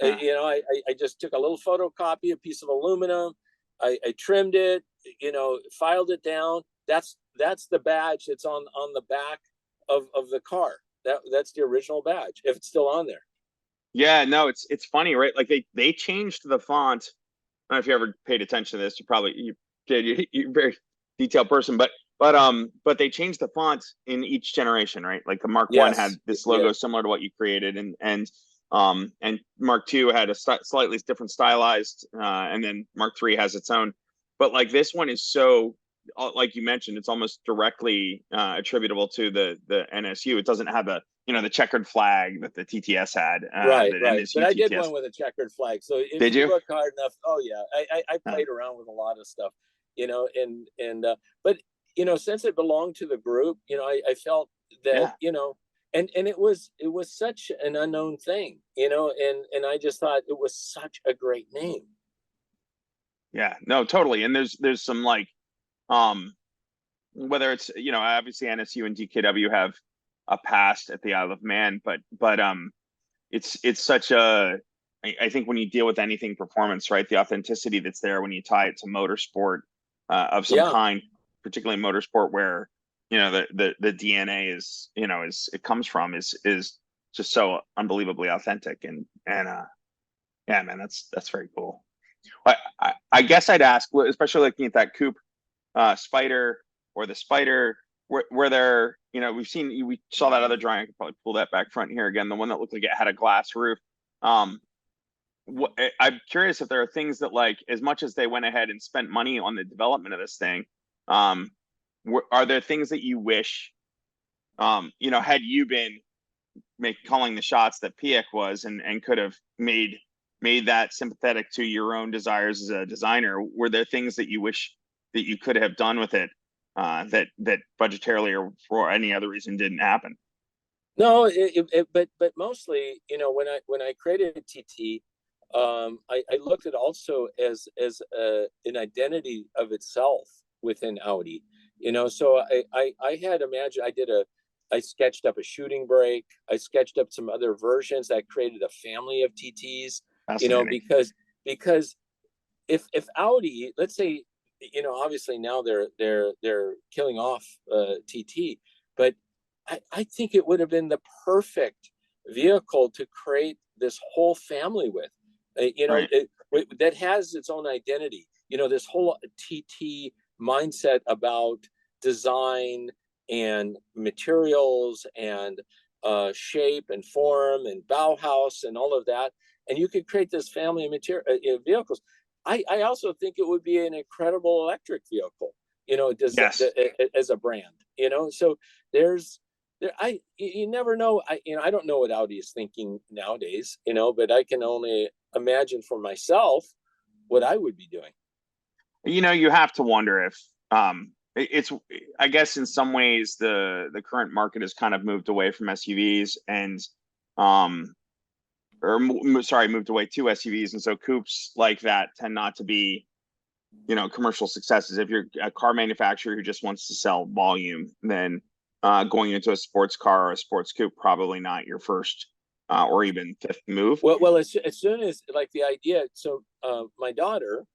I just took a little photocopy, a piece of aluminum. I trimmed it, filed it down. That's the badge that's on the back of the car. That's the original badge, if it's still on there. Yeah, no, it's funny, right? Like they changed the font. I don't know if you ever paid attention to this. You did. You're a very detailed person, but they changed the font in each generation, right? Like the Mark I had this logo similar to what you created, and Mark II had a slightly different stylized, and then Mark III has its own. But like this one is so, like you mentioned, it's almost directly attributable to the NSU. It doesn't have the checkered flag that the TTS had, Right, the right. But MSU I did TTS. one with a checkered flag. So if Did you you? look hard enough, oh yeah, I played around with a lot of stuff, and but since it belonged to the group, I felt that Yeah. and it was such an unknown thing, and I just thought it was such a great name. Yeah. No, totally. And there's some like, um, whether it's, obviously NSU and DKW have a past at the Isle of Man, but it's such I think when you deal with anything performance, right, the authenticity that's there when you tie it to motorsport of some Yeah. kind, particularly motorsport where the DNA is it comes from is just so unbelievably authentic, and yeah, man, that's very cool. I guess I'd ask, especially looking at that coupe Spider or the Spider, where there, we saw that other drawing. I could probably pull that back front here again, the one that looked like it had a glass roof. Um, I'm curious if there are things that, like, as much as they went ahead and spent money on the development of this thing, um, are there things that you wish, had you been calling the shots that Piek was, and could have made that sympathetic to your own desires as a designer? Were there things that you wish that you could have done with it, that budgetarily or for any other reason didn't happen? No, but mostly, when I created a TT, I looked at also as an identity of itself within Audi. So I had imagined I sketched up a shooting brake. I sketched up some other versions that created a family of TTs. Fascinating. Because if Audi, let's say, obviously now they're killing off TT, but I think it would have been the perfect vehicle to create this whole family with, Right. that has its own identity. This whole TT mindset about design and materials and shape and form and Bauhaus and all of that, and you could create this family of material vehicles. I also think it would be an incredible electric vehicle, does Yes. as a brand, so there's there I you never know. I don't know what Audi is thinking nowadays, but I can only imagine for myself what I would be doing. You have to wonder if, it's, I guess in some ways the current market has kind of moved away from SUVs, and um sorry, moved away to SUVs, and so coupes like that tend not to be, commercial successes. If you're a car manufacturer who just wants to sell volume, then going into a sports car or a sports coupe, probably not your first or even fifth move. Well, as soon as, like, the idea. So my daughter,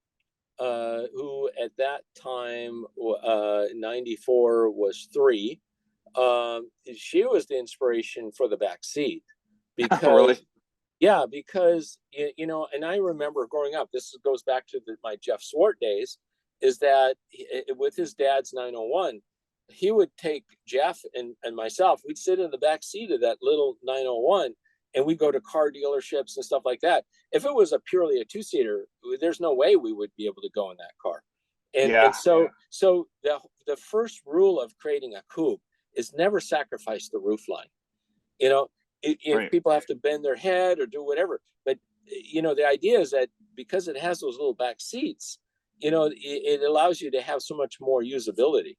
who at that time, 94, was 3. She was the inspiration for the back seat, Really? because yeah, because and I remember growing up. This goes back to my Jeff Swart days. Is that with his dad's 901, he would take Jeff and myself. We'd sit in the back seat of that little 901, and we'd go to car dealerships and stuff like that. If it was purely a 2-seater, there's no way we would be able to go in that car. And Yeah. so the first rule of creating a coupe is never sacrifice the roof line. You know, if Right. people have to bend their head or do whatever, but the idea is that because it has those little back seats, it allows you to have so much more usability.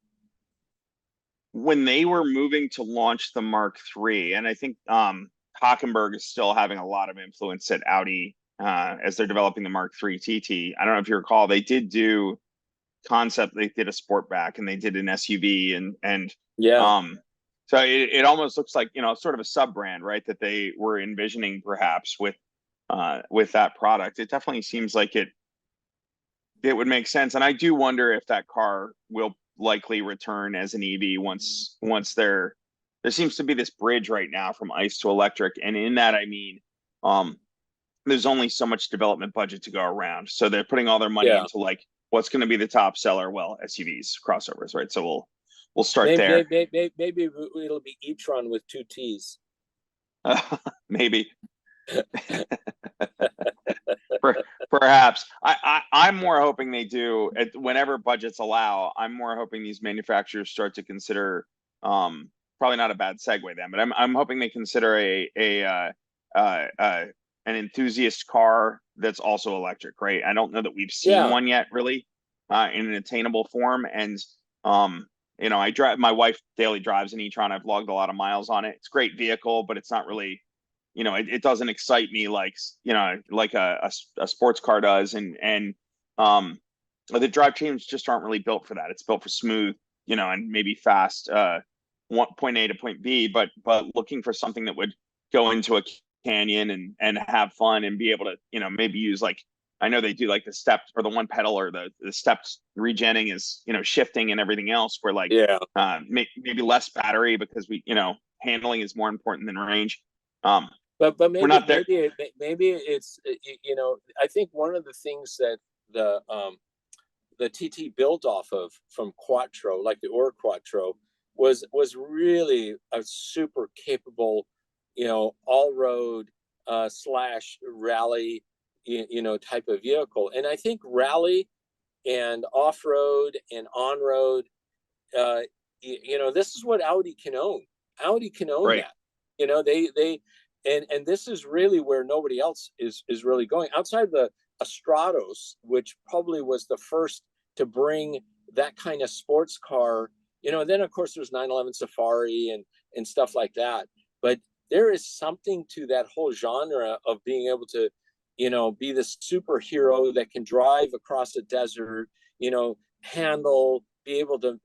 When they were moving to launch the Mark III, and I think Hockenberg is still having a lot of influence at Audi as they're developing the Mark III TT. I don't know if you recall, they did do concept. They did a Sportback and they did an SUV, and Yeah. so it almost looks like, sort of a sub brand, right? That they were envisioning perhaps with that product. It definitely seems like it would make sense, and I do wonder if that car will likely return as an EV once there seems to be this bridge right now from ICE to electric, and in that I mean, um, there's only so much development budget to go around, so they're putting all their money Yeah. into, like, what's going to be the top seller. Well, SUVs, crossovers, right? So we'll start Maybe there. maybe it'll be e-tron with 2 T's. Maybe. Perhaps I'm more hoping they do whenever budgets allow. I'm more hoping these manufacturers start to consider probably not a bad segue then, but I'm hoping they consider an enthusiast car that's also electric, right? I don't know that we've seen Yeah. one yet, really, in an attainable form. And I drive. My wife daily drives an e-tron. I've logged a lot of miles on it. It's a great vehicle, but it's not really, it doesn't excite me like like a sports car does. And the drivetrains just aren't really built for that. It's built for smooth, and maybe fast, point A to point B, but looking for something that would go into a canyon and have fun and be able to, maybe use, like, I know they do like the step or the one pedal or the steps regenning is, shifting and everything else, where like Yeah. maybe less battery because handling is more important than range. But We're maybe not there. maybe it's I think one of the things that the TT built off of from Quattro, like the Or Quattro, was really a super capable, all road slash rally, type of vehicle. And I think rally and off road and on road, this is what Audi can own. Audi can own Right. that. They and this is really where nobody else is really going outside the Stratos, which probably was the first to bring that kind of sports car. And then of course there's 911 Safari and stuff like that. But there is something to that whole genre of being able to, be this superhero that can drive across a desert, handle, be able to,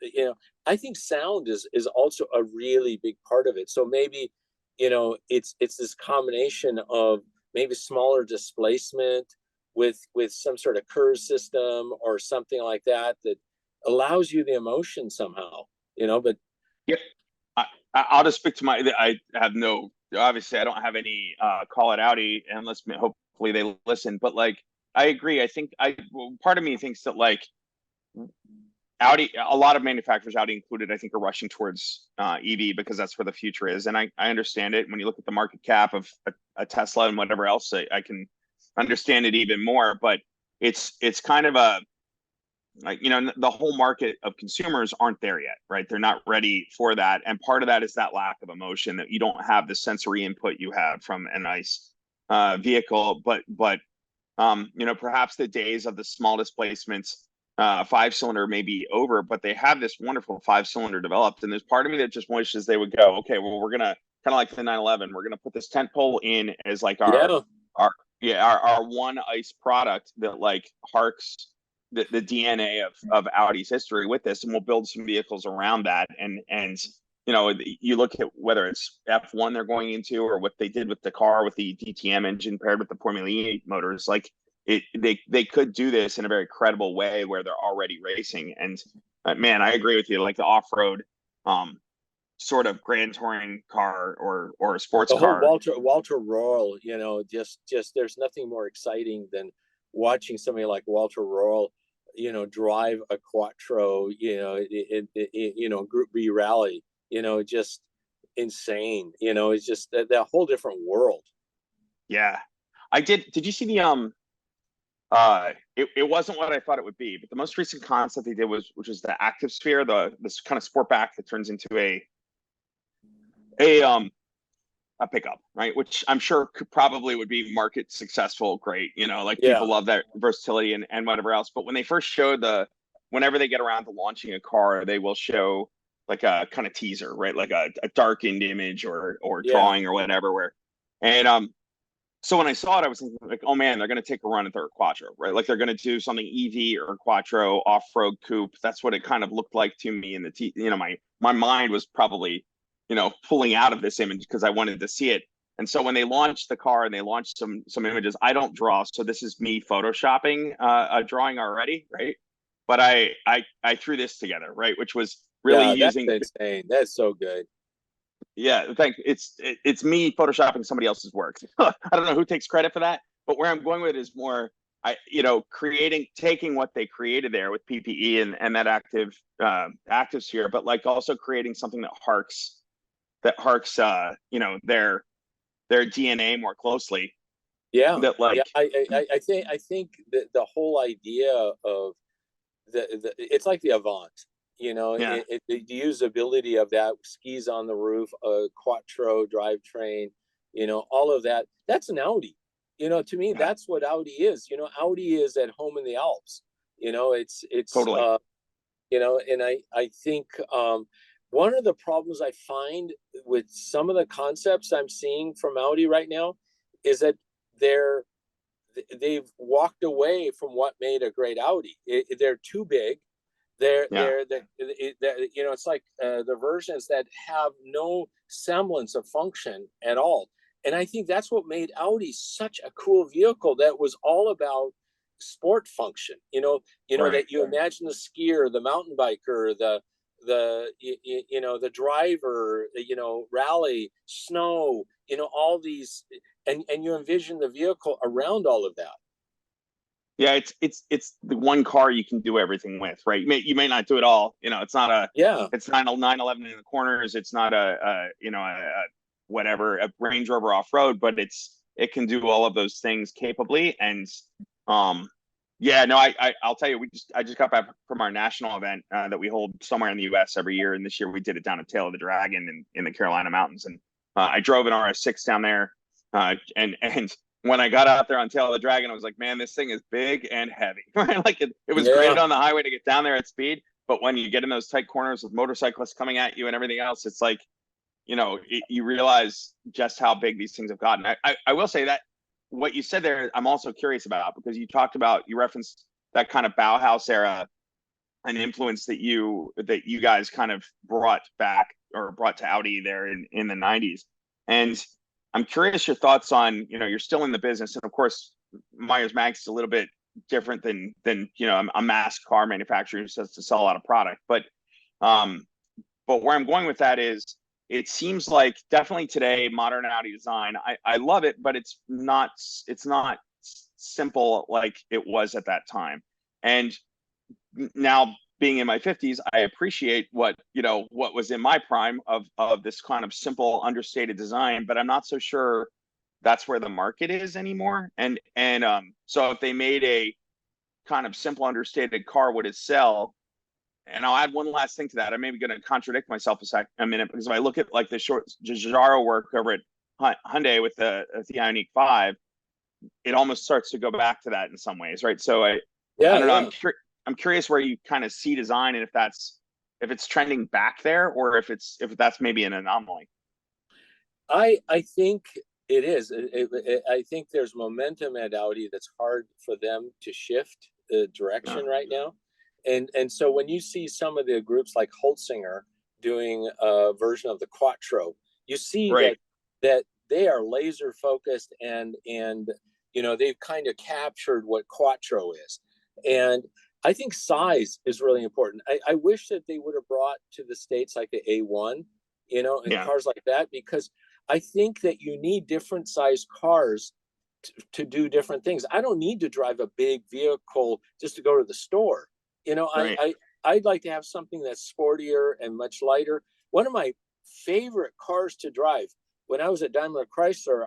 I think sound is also a really big part of it. So maybe, it's this combination of maybe smaller displacement with some sort of curve system or something like that allows you the emotion somehow, but Yeah. I'll just speak to I have no, obviously I don't have any call it Audi unless hopefully they listen, but like, I agree. I think part of me thinks that like Audi, a lot of manufacturers, Audi included, I think, are rushing towards EV because that's where the future is. And I understand it. When you look at the market cap of a Tesla and whatever else, I can understand it even more. But it's kind of like, the whole market of consumers aren't there yet, right? They're not ready for that. And part of that is that lack of emotion, that you don't have the sensory input you have from an ICE vehicle. But perhaps the days of the small displacements 5-cylinder may be over, but they have this wonderful 5-cylinder developed. And there's part of me that just wishes they would go, okay, well, we're gonna kind of like the 911, we're gonna put this tent pole in as like yeah, our one ICE product that like harks the DNA of Audi's history with this, and we'll build some vehicles around that. And you look at whether it's F1 they're going into, or what they did with the car with the DTM engine paired with the Formula E motors, like they could do this in a very credible way where they're already racing. And man, I agree with you. Like the off-road sort of grand touring car or a sports the whole car. Walter Royal, just there's nothing more exciting than watching somebody like Walter Royal, drive a Quattro, Group B rally, just insane. It's just that whole different world. Yeah, I did. Did you see the it wasn't what I thought it would be, but the most recent concept they did which was the Active Sphere, this kind of sport back that turns into a pickup, right? Which I'm sure probably would be market successful, great. Like Yeah. people love that versatility and whatever else. But when they first showed whenever they get around to launching a car, they will show like a kind of teaser, right? Like a darkened image or drawing or whatever. And so when I saw it, I was thinking like, oh man, they're going to take a run at their Quattro, right? Like they're going to do something EV or Quattro off-road coupe. That's what it kind of looked like to me in my mind was probably, pulling out of this image because I wanted to see it. And so when they launched the car and they launched some images, I don't draw, so this is me photoshopping a drawing already, right? But I threw this together, right, which was really using. That's insane. That's so good. Yeah, it's me photoshopping somebody else's work. I don't know who takes credit for that, but where I'm going with it is more, taking what they created there with PPE and that active sphere, but like also creating something that harks their DNA more closely. Yeah. That like, yeah. I think that the whole idea of it's like the Avant, Yeah. The usability of that, skis on the roof, a quattro drivetrain, all of that. That's an Audi. To me, Yeah. that's what Audi is. Audi is at home in the Alps. It's Totally. and I think one of the problems I find with some of the concepts I'm seeing from Audi right now is that they've walked away from what made a great Audi. They're too big. Yeah. It's like the versions that have no semblance of function at all. And I think that's what made Audi such a cool vehicle that was all about sport function. Right. That you imagine the skier, the mountain biker, the driver, rally, snow, all these, and you envision the vehicle around all of that. Yeah, it's the one car you can do everything with, right? You may not do it all. It's not Yeah. it's not a 911 in the corners. It's not a whatever, a Range Rover off road, but it can do all of those things capably. And yeah, no, I'll tell you, I just got back from our national event that we hold somewhere in the U.S. every year, and this year we did it down at Tail of the Dragon in the Carolina Mountains, and I drove an RS6 down there, and when I got out there on Tail of the Dragon, I was like, man, this thing is big and heavy. Right? Like it was great on the highway to get down there at speed, but when you get in those tight corners with motorcyclists coming at you and everything else, it's like, you realize just how big these things have gotten. I will say that what you said there, I'm also curious about, because you referenced that kind of Bauhaus era, an influence that you guys kind of brought back or brought to Audi there in the 90s. And I'm curious your thoughts on, you're still in the business, and of course, Meyers Manx is a little bit different than a mass car manufacturer who says to sell a lot of product. But where I'm going with that is, it seems like definitely today, modern Audi design, I love it, but it's not simple like it was at that time. And now, being in my 50s, I appreciate what was in my prime of this kind of simple, understated design, but I'm not so sure that's where the market is anymore. And so if they made a kind of simple, understated car, would it sell? And I'll add one last thing to that. I'm maybe going to contradict myself a minute, because if I look at like the short Giugiaro work over at Hyundai with the Ioniq 5, it almost starts to go back to that in some ways, right? So I don't know. I'm curious where you kind of see design, and if it's trending back there, or if that's maybe an anomaly. I think it is. I think there's momentum at Audi that's hard for them to shift the direction right now. And so when you see some of the groups like Holtzinger doing a version of the Quattro, you see that they are laser focused, and they've kind of captured what Quattro is. And I think size is really important. I wish that they would have brought to the States like the A1, and cars like that, because I think that you need different size cars to do different things. I don't need to drive a big vehicle just to go to the store. I'd like to have something that's sportier and much lighter. One of my favorite cars to drive, when I was at Daimler Chrysler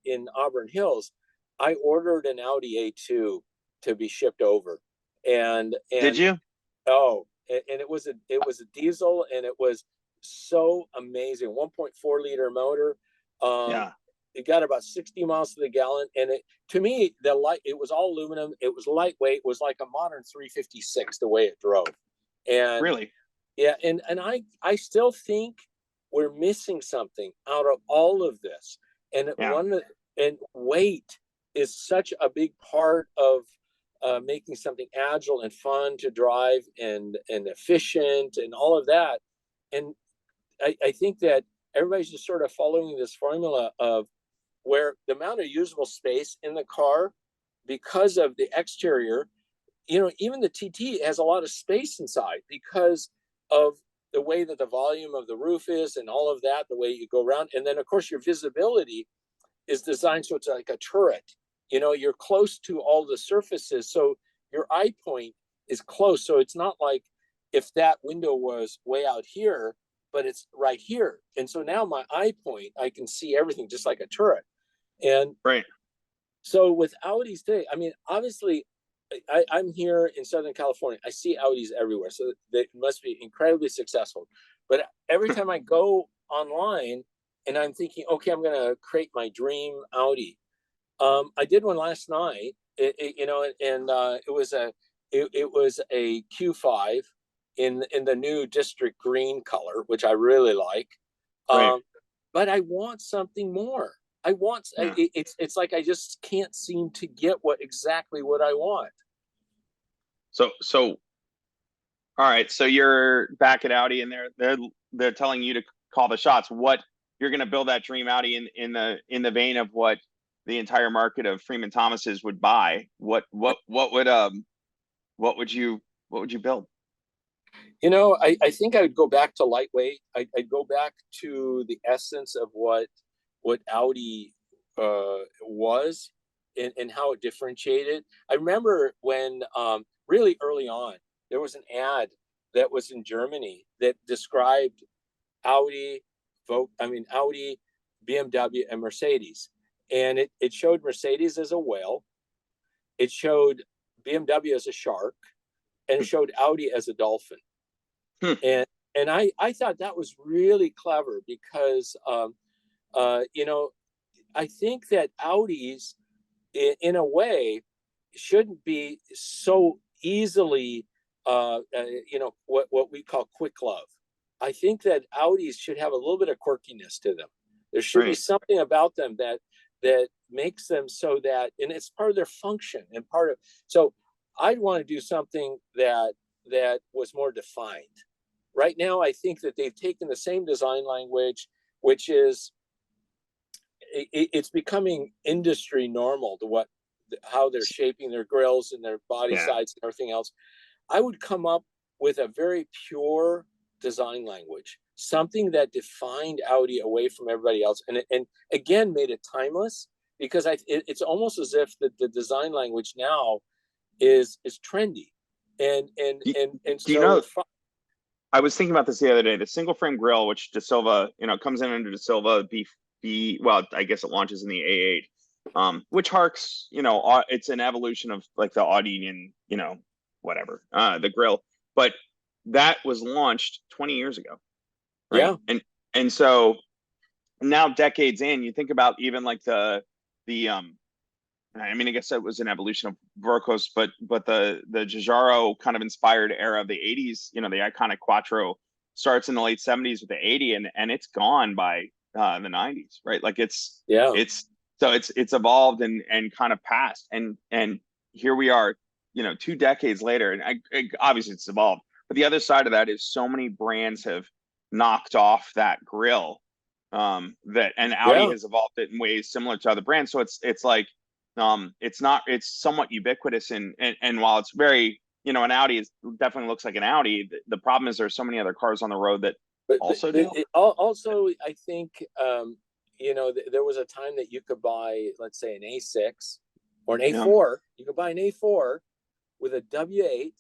in Auburn Hills, I ordered an Audi A2 to be shipped over. And did you? Oh, and it was a diesel, and it was so amazing. 1.4 liter motor. It got about 60 miles to the gallon, and to me, it was all aluminum. It was lightweight. It was like a modern 356 the way it drove. And really, yeah, and I still think we're missing something out of all of this. And and weight is such a big part of making something agile and fun to drive and efficient and all of that. And I think that everybody's just sort of following this formula of where the amount of usable space in the car, because of the exterior, even the TT has a lot of space inside because of the way that the volume of the roof is and all of that, the way you go around. And then, of course, your visibility is designed so it's like a turret. You're close to all the surfaces, so your eye point is close. So it's not like if that window was way out here, but it's right here. And so now my eye point, I can see everything just like a turret. And so with Audis today, I mean, obviously I'm here in Southern California. I see Audis everywhere, so they must be incredibly successful. But every time I go online and I'm thinking, okay, I'm going to create my dream Audi. I did one last night, and it was a Q5 in the new district green color, which I really like. Right. Um, but I want something more. I want Yeah. it's like I just can't seem to get what I want. So all right. So you're back at Audi, and they're telling you to call the shots. What you're going to build that dream Audi in the vein of what the entire market of Freeman Thomases would buy. What would you build? I think I would go back to lightweight. I'd go back to the essence of what Audi was, and how it differentiated. I remember when really early on there was an ad that was in Germany that described Audi, Audi, BMW, and Mercedes, and it showed Mercedes as a whale, it showed BMW as a shark, and it showed Audi as a dolphin. Hmm. And I thought that was really clever because I think that Audis in a way shouldn't be so easily what we call quick love. I think that Audis should have a little bit of quirkiness to them. There should be Right. something about them that makes them so that, and it's part of their function and part of. So I'd want to do something that was more defined. Right now, I think that they've taken the same design language, which is it's becoming industry normal to how they're shaping their grills and their body Yeah. sides and everything else. I would come up with a very pure design language, something that defined Audi away from everybody else, and again made it timeless. Because it's almost as if the design language now is trendy, Do, and do you so know? I was thinking about this the other day. The single frame grille, which De Silva, comes in under De Silva B. Well, I guess it launches in the A8, which harks, it's an evolution of like the Audi and whatever, the grille. But that was launched 20 years ago, right? yeah, And so now decades in, you think about even like the I mean, I guess it was an evolution of Vorkos, but the Giugiaro kind of inspired era of the 80s, the iconic Quattro starts in the late 70s with the 80, and it's gone by the 90s, right? Like yeah, it's evolved and kind of passed, and here we are, 2 decades later, and obviously it's evolved. But the other side of that is so many brands have knocked off that grill, and Audi yeah. has evolved it in ways similar to other brands. So it's like it's somewhat ubiquitous, and while it's very, an Audi definitely looks like an Audi, the problem is there's so many other cars on the road that also do. Also, I think there was a time that you could buy, let's say, an A6 or an Yeah. A4. You could buy an A4 with a W8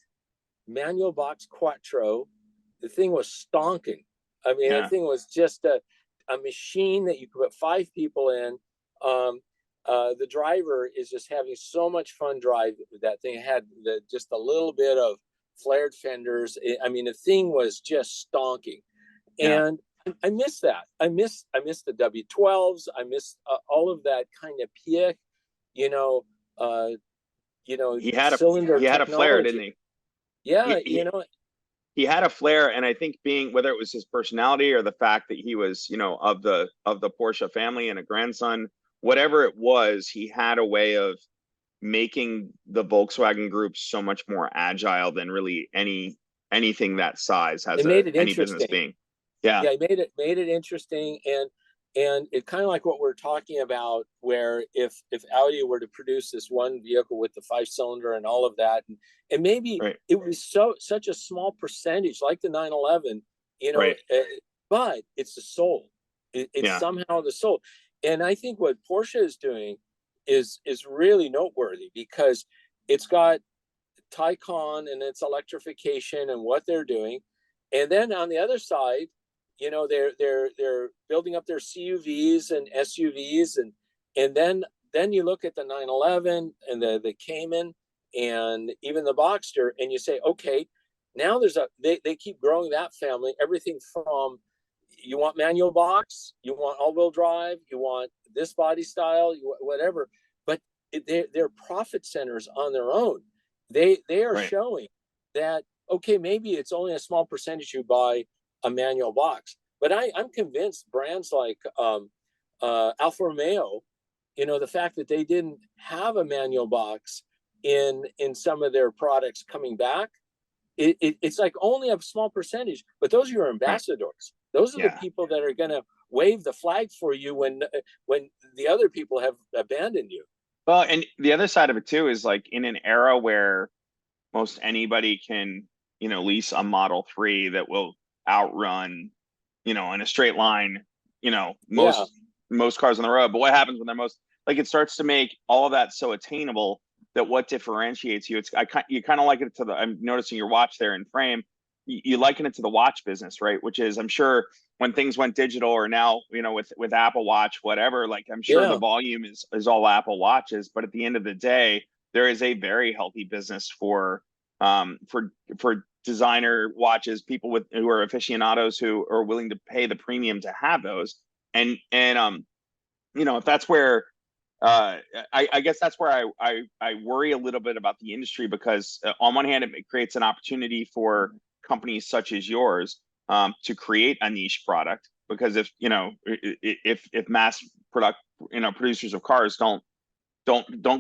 manual box Quattro. The thing was stonking. I mean, the Yeah. thing was just a machine that you could put 5 people in. Um, the driver is just having so much fun driving that thing. It had just a little bit of flared fenders. I mean, the thing was just stonking, Yeah. and I miss that. I miss the W12s. I miss all of that kind of pick, you know, uh, He had a cylinder he had a flair, didn't technology. he? Yeah, He, he he had a flair, and I think being, whether it was his personality or the fact that he was, of the Porsche family and a grandson, whatever it was, he had a way of making the Volkswagen Group so much more agile than really anything that size has it made it any business interesting. being. Yeah. Yeah, it made it interesting, and it kind of like what we're talking about, where if Audi were to produce this one vehicle with the 5 cylinder and all of that, and maybe Right. it was such a small percentage, like the 911, Right. but it's the soul. It's Yeah. somehow the soul, and I think what Porsche is doing is really noteworthy because it's got Taycan and its electrification and what they're doing, and then on the other side, they're building up their CUVs and SUVs, and then you look at the 911 and the Cayman, and even the Boxster, and you say, okay, now they keep growing that family, everything from, you want manual box, you want all-wheel drive, you want this body style, whatever, but they're profit centers on their own. They are showing that, okay, maybe it's only a small percentage who buy a manual box, but I'm convinced brands like Alfa Romeo, the fact that they didn't have a manual box in some of their products coming back, it's like only a small percentage, but those are your ambassadors. Those are the people that are going to wave the flag for you when the other people have abandoned you. Well, and the other side of it too is, like, in an era where most anybody can, lease a Model 3 that will outrun, in a straight line, most cars on the road. But what happens when they're it starts to make all of that so attainable that what differentiates you? You kind of liken it to I'm noticing your watch there in frame. You liken it to the watch business, right? Which is, I'm sure when things went digital, or now, with Apple Watch, whatever, like, I'm sure the volume is all Apple Watches, but at the end of the day, there is a very healthy business for designer watches, people who are aficionados, who are willing to pay the premium to have those. And if that's where, I guess that's where I worry a little bit about the industry, because on one hand, it creates an opportunity for companies such as yours to create a niche product, because if mass producers of cars don't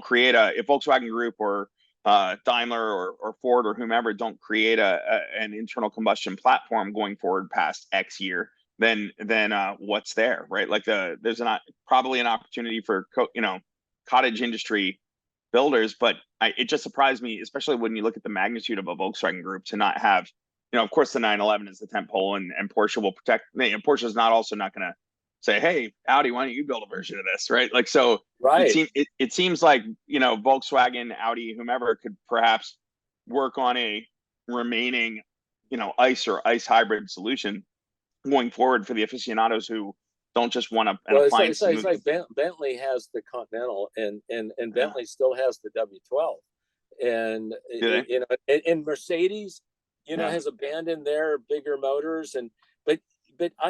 create if Volkswagen Group or Daimler or Ford or whomever don't create an internal combustion platform going forward past X year, then what's there, right? Like, there's probably an opportunity for cottage industry builders, but it just surprised me, especially when you look at the magnitude of a Volkswagen Group, to not have, of course, the 911 is the tentpole, and Porsche will protect. Porsche is not going to say, hey, Audi, why don't you build a version of this, right? Like, so it seems like, Volkswagen, Audi, whomever could perhaps work on a remaining, ICE or ICE hybrid solution going forward for the aficionados who don't just want an appliance. It's like Bentley has the Continental, and Bentley still has the W12, and and Mercedes, has abandoned their bigger motors, but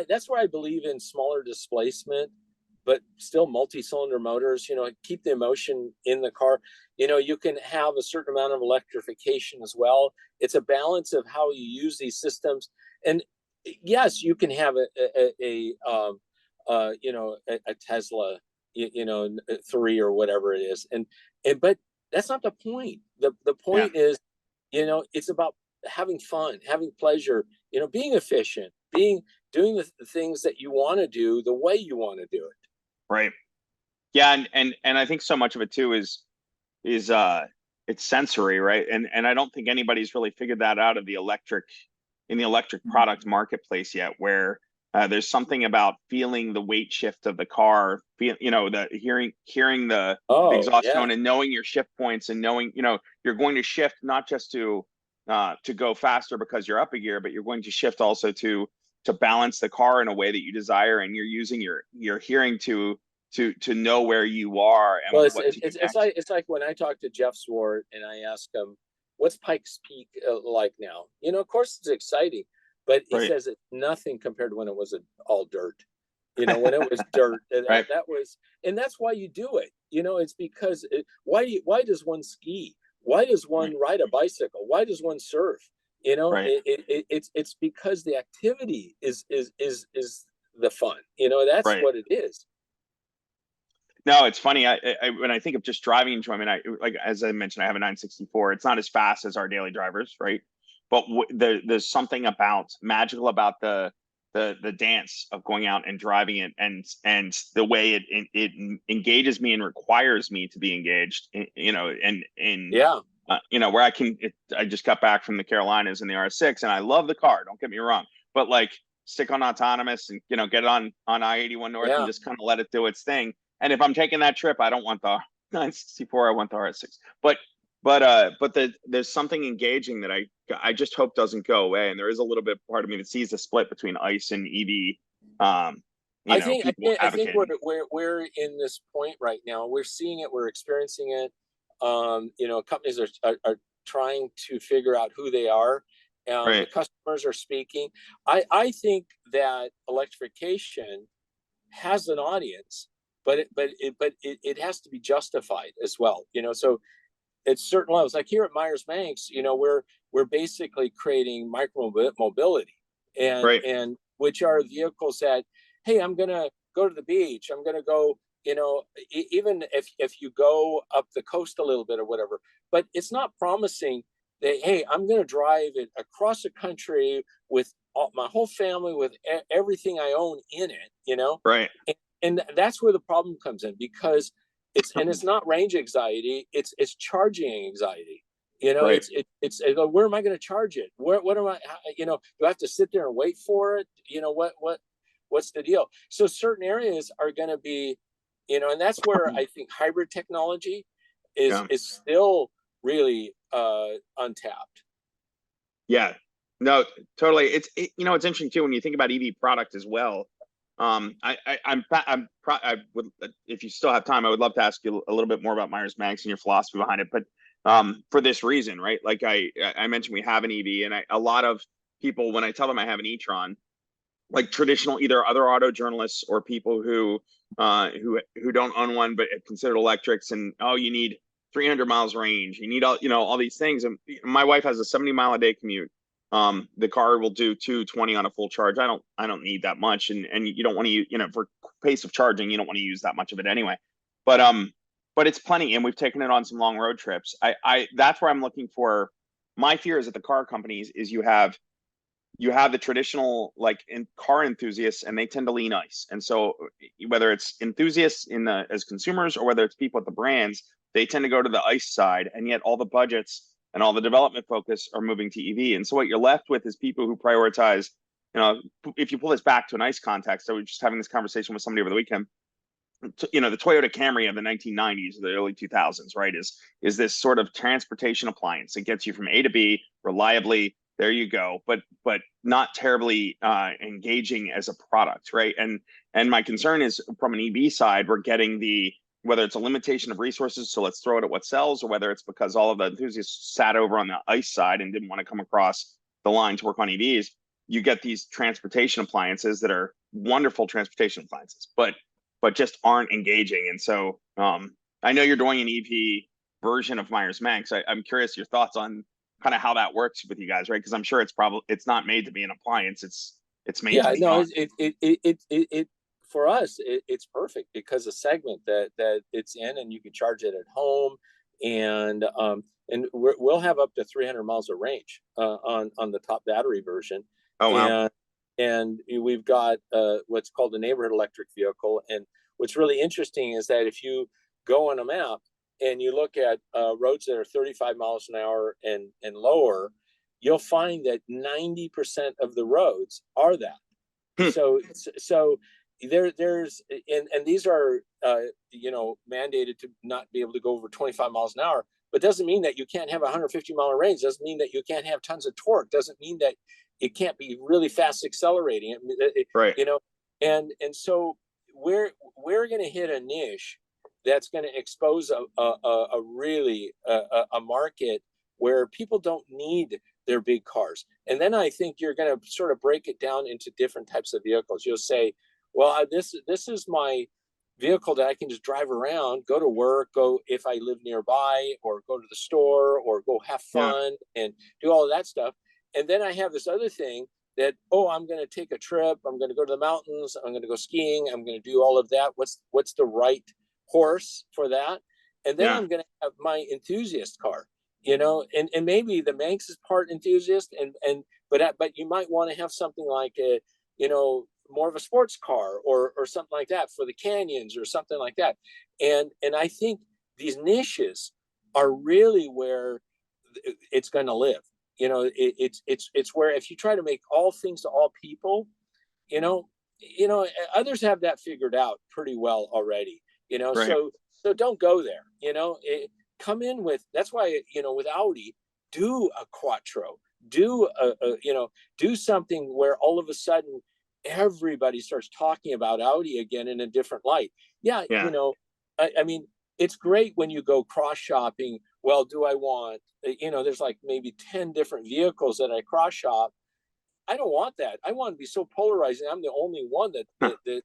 that's where I believe in smaller displacement, but still multi-cylinder motors. Keep the emotion in the car. You can have a certain amount of electrification as well. It's a balance of how you use these systems, and yes, you can have a Tesla, 3 or whatever it is, but that's not the point. The point is, it's about having fun, having pleasure, being efficient, doing the things that you want to do the way you want to do it. Right. Yeah, and I think so much of it too is it's sensory, right? And I don't think anybody's really figured that out in the electric product marketplace yet, where there's something about feeling the weight shift of the car, the hearing the exhaust tone, and knowing your shift points, and knowing, you're going to shift not just to go faster because you're up a gear, but you're going to shift also to balance the car in a way that you desire, and you're using your hearing to know where you are. And well, it's like when I talk to Jeff Swart and I ask him, what's Pikes Peak like now? Of course it's exciting, but he says it's nothing compared to when it was all dirt. When it was dirt, that was, and that's why you do it. It's because why does one ski? Why does one ride a bicycle? Why does one surf? It's because the activity is the fun. That's what it is. No, it's funny. I when I think of just driving enjoyment, like, as I mentioned, I have a 964. It's not as fast as our daily drivers, right? But there's something magical about the dance of going out and driving it, and the way it engages me and requires me to be engaged. Where I just got back from the Carolinas in the R6, and I love the car. Don't get me wrong, but like, stick on autonomous and get it on I-81 North and just kind of let it do its thing. And if I'm taking that trip, I don't want the 964. I want the R6. But there's something engaging that I just hope doesn't go away. And there is a little bit part of me that sees the split between ICE and EV. I think we're in this point right now. We're seeing it. We're experiencing it. Companies are trying to figure out who they are. The Right. customers are speaking. I think that electrification has an audience, but it has to be justified as well. So at certain levels, like here at Meyers Manx, we're basically creating micro mobility, and Right. which are vehicles that, hey, I'm gonna go to the beach, I'm gonna go, even if you go up the coast a little bit or whatever, but it's not promising that, hey, I'm gonna drive it across the country with my whole family, with everything I own in it. Right. And that's where the problem comes in, because it's not range anxiety, it's charging anxiety. Right. It's where am I going to charge it? What am I, do I have to sit there and wait for it? What's the deal? So certain areas are going to be, and that's where I think hybrid technology Yeah. is still really untapped. Yeah. No, totally. It's interesting too when you think about EV product as well. I would, if you still have time, I would love to ask you a little bit more about Meyers Manx and your philosophy behind it. But for this reason, right? Like I mentioned, we have an EV, and a lot of people, when I tell them I have an e-tron, like traditional, either other auto journalists or people who don't own one but considered electrics, and oh, you need 300 miles range, you need all these things. And my wife has a 70-mile a day commute. The car will do 220 on a full charge. I don't need that much, and you don't want to, for pace of charging, you don't want to use that much of it anyway. But it's plenty, and we've taken it on some long road trips. I That's where I'm looking for. My fear is that the car companies is you have the traditional car enthusiasts, and they tend to lean ice. And so whether it's enthusiasts as consumers, or whether it's people at the brands, they tend to go to the ice side, and yet all the budgets and all the development focus are moving to EV. And so what you're left with is people who prioritize, if you pull this back to an ice context, I was just having this conversation with somebody over the weekend. The Toyota Camry of the 1990s, the early 2000s, right, is this sort of transportation appliance. It gets you from A to B reliably. There you go, but not terribly engaging as a product, right? And my concern is, from an EV side, we're getting whether it's a limitation of resources, so let's throw it at what sells, or whether it's because all of the enthusiasts sat over on the ICE side and didn't want to come across the line to work on EVs. You get these transportation appliances that are wonderful transportation appliances, but just aren't engaging. And so I know you're doing an EV version of Meyers Manx. I'm curious your thoughts on kind of how that works with you guys, right? Because I'm sure it's not made to be an appliance. It's made to be fun. It for us, it's perfect because the segment that it's in, and you can charge it at home, and we'll have up to 300 miles of range on the top battery version. Oh wow. And we've got what's called a neighborhood electric vehicle. And what's really interesting is that if you go on a map and you look at roads that are 35 miles an hour and lower, you'll find that 90% of the roads are that. So there's and these are mandated to not be able to go over 25 miles an hour, but doesn't mean that you can't have 150-mile range. Doesn't mean that you can't have tons of torque. Doesn't mean that it can't be really fast accelerating. Right. And so we're going to hit a niche that's going to expose a really a market where people don't need their big cars. And then I think you're going to sort of break it down into different types of vehicles. You'll say, well, this is my vehicle that I can just drive around, go to work, go if I live nearby, or go to the store, or go have fun and do all of that stuff. And then I have this other thing that, I'm going to take a trip. I'm going to go to the mountains. I'm going to go skiing. I'm going to do all of that. What's the right horse for that? And then I'm going to have my enthusiast car, and maybe the Manx is part enthusiast, but you might want to have something like more of a sports car or something like that for the canyons or something like that. And I think these niches are really where it's going to live. It's where if you try to make all things to all people, others have that figured out pretty well already. Right. So don't go there. Come in with, that's why with Audi, do a Quattro, do do something where all of a sudden everybody starts talking about Audi again in a different light. Yeah. I mean, it's great when you go cross shopping. Well, do I want, there's like maybe 10 different vehicles that I cross shop. I don't want that. I want to be so polarizing. I'm the only one that you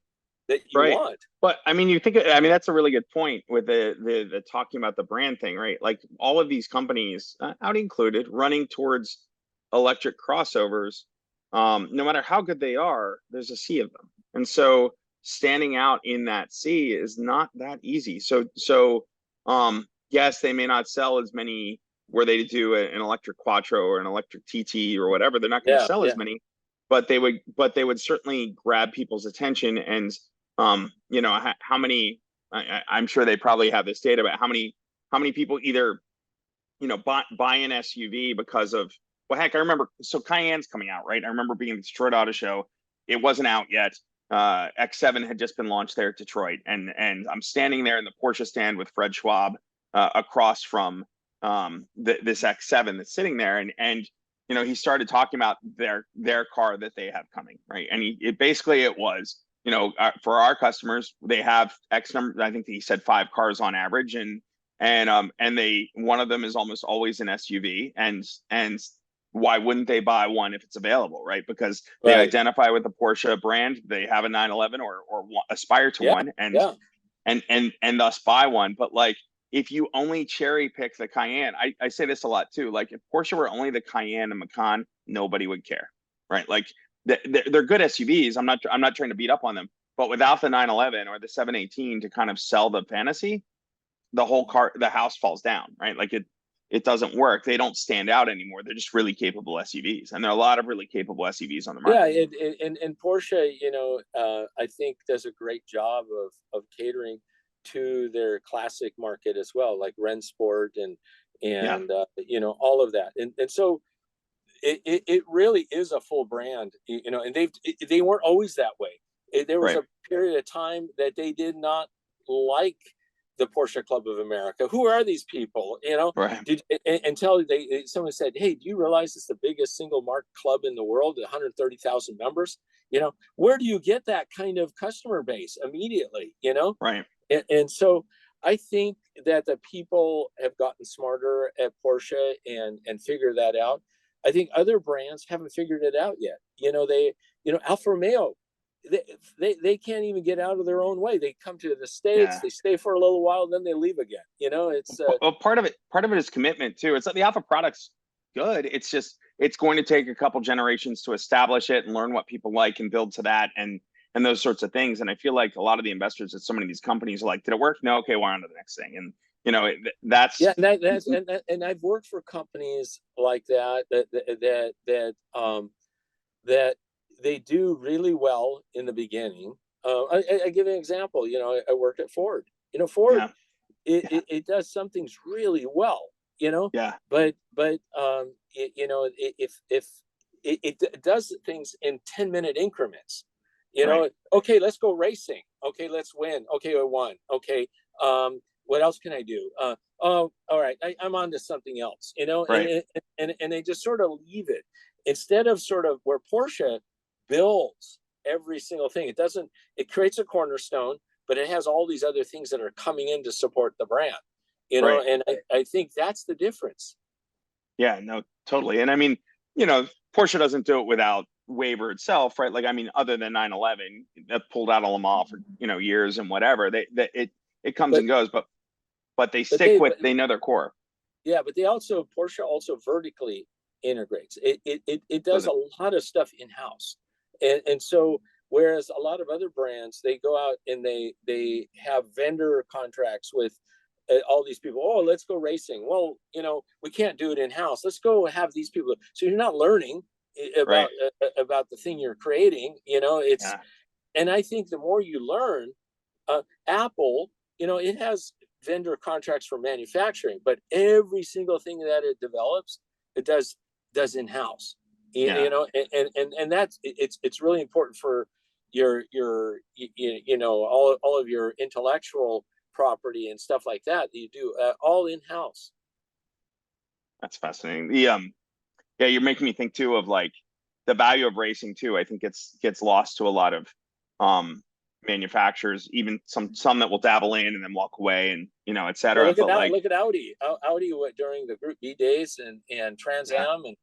Right. want. But I mean, I mean, that's a really good point with the talking about the brand thing, right? Like all of these companies, Audi included, running towards electric crossovers, no matter how good they are, there's a sea of them. And so standing out in that sea is not that easy. Yes, they may not sell as many where they do an electric Quattro or an electric TT or whatever. They're not going to Yeah, sell yeah, as many, but they would certainly grab people's attention. And how many, I'm sure they probably have this data, but how many people either, buy an SUV because of, well, heck, I remember, so Cayenne's coming out, right? I remember being at the Detroit Auto Show. It wasn't out yet. X7 had just been launched there at Detroit. And I'm standing there in the Porsche stand with Fred Schwab, across from this X7 that's sitting there. And he started talking about their car that they have coming, right? And it was, for our customers, they have X number. I think he said 5 cars on average, and they, one of them is almost always an SUV, and why wouldn't they buy one if it's available, right? Because they right. identify with the Porsche brand, they have a 911 or aspire to Yeah, one, and yeah, and thus buy one. But like, if you only cherry pick the Cayenne, I say this a lot too. Like, if Porsche were only the Cayenne and Macan, nobody would care, right? Like, they're good SUVs. I'm not trying to beat up on them, but without the 911 or the 718 to kind of sell the fantasy, the house falls down, right? Like, it doesn't work. They don't stand out anymore. They're just really capable SUVs, and there are a lot of really capable SUVs on the yeah. market. And Porsche, I think does a great job of catering to their classic market as well, like Rennsport and Yeah, all of that. And so it really is a full brand, and they weren't always that way. There was right, a period of time that they did not like the Porsche Club of America. Who are these people? right. Until someone said, "Hey, do you realize it's the biggest single mark club in the world, 130,000 members?" Where do you get that kind of customer base immediately? Right. And so I think that the people have gotten smarter at Porsche and figured that out. I think other brands haven't figured it out yet. Alfa Romeo, they can't even get out of their own way. They come to the States, Yeah. they stay for a little while, then they leave again. It's Well, part of it is commitment too. It's like the Alpha product's good. It's just it's going to take a couple generations to establish it and learn what people like and build to that and those sorts of things. And I feel like a lot of the investors at so many of these companies are like, did it work? No, okay, we're on to the next thing. And yeah, that's and I've worked for companies like that they do really well in the beginning. I give an example. I worked at Ford. Ford, yeah, it does some things really well. yeah, But if it does things in 10-minute increments. right, Okay, let's go racing. Okay, let's win. Okay, I won. Okay, what else can I do? Oh, all right, I'm on to something else. right, And they just sort of leave it instead of sort of where Porsche builds every single thing. It creates a cornerstone, but it has all these other things that are coming in to support the brand. right. And I think that's the difference. Yeah, no, totally. And I mean, Porsche doesn't do it without waiver itself, right? Like, I mean, other than 911 that pulled out of Le Mans for, years and whatever, it comes But and goes, but they but stick with, they know their core. yeah, but Porsche also vertically integrates. It Does does a it? lot of stuff in house, and so whereas a lot of other brands they go out and they have vendor contracts with all these people. Oh, let's go racing. Well, we can't do it in house. Let's go have these people. So you're not learning Right. about the thing you're creating. It's Yeah. and I think the more you learn, Apple, it has vendor contracts for manufacturing, but every single thing that it develops, it does in house. Yeah. And that's it's really important for all of your intellectual property and stuff like that you do all in house. That's fascinating. Yeah, you're making me think too of like the value of racing too. I think gets lost to a lot of, um, manufacturers, even some that will dabble in and then walk away, and et Well, cetera. But like, look at Audi. Audi during the Group B days and Trans yeah, Am, and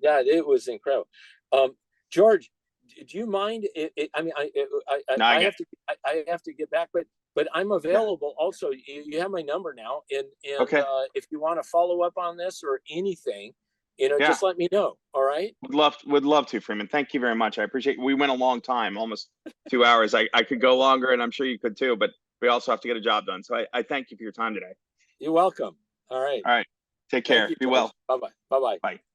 yeah, it was incredible. George, do you mind? I mean, no, I get I have to get back, but I'm it. Yeah. available. Also, you have my number now, and Okay. if you want to follow up on this or anything, Yeah. just let me know. All right. Would love to, Freeman. Thank you very much. I appreciate it. We went a long time, almost 2 hours. I could go longer, and I'm sure you could too, but we also have to get a job done. So I thank you for your time today. You're welcome. All right. All right. Take Thank care. you, Be George. well. Bye bye. Bye bye. Bye.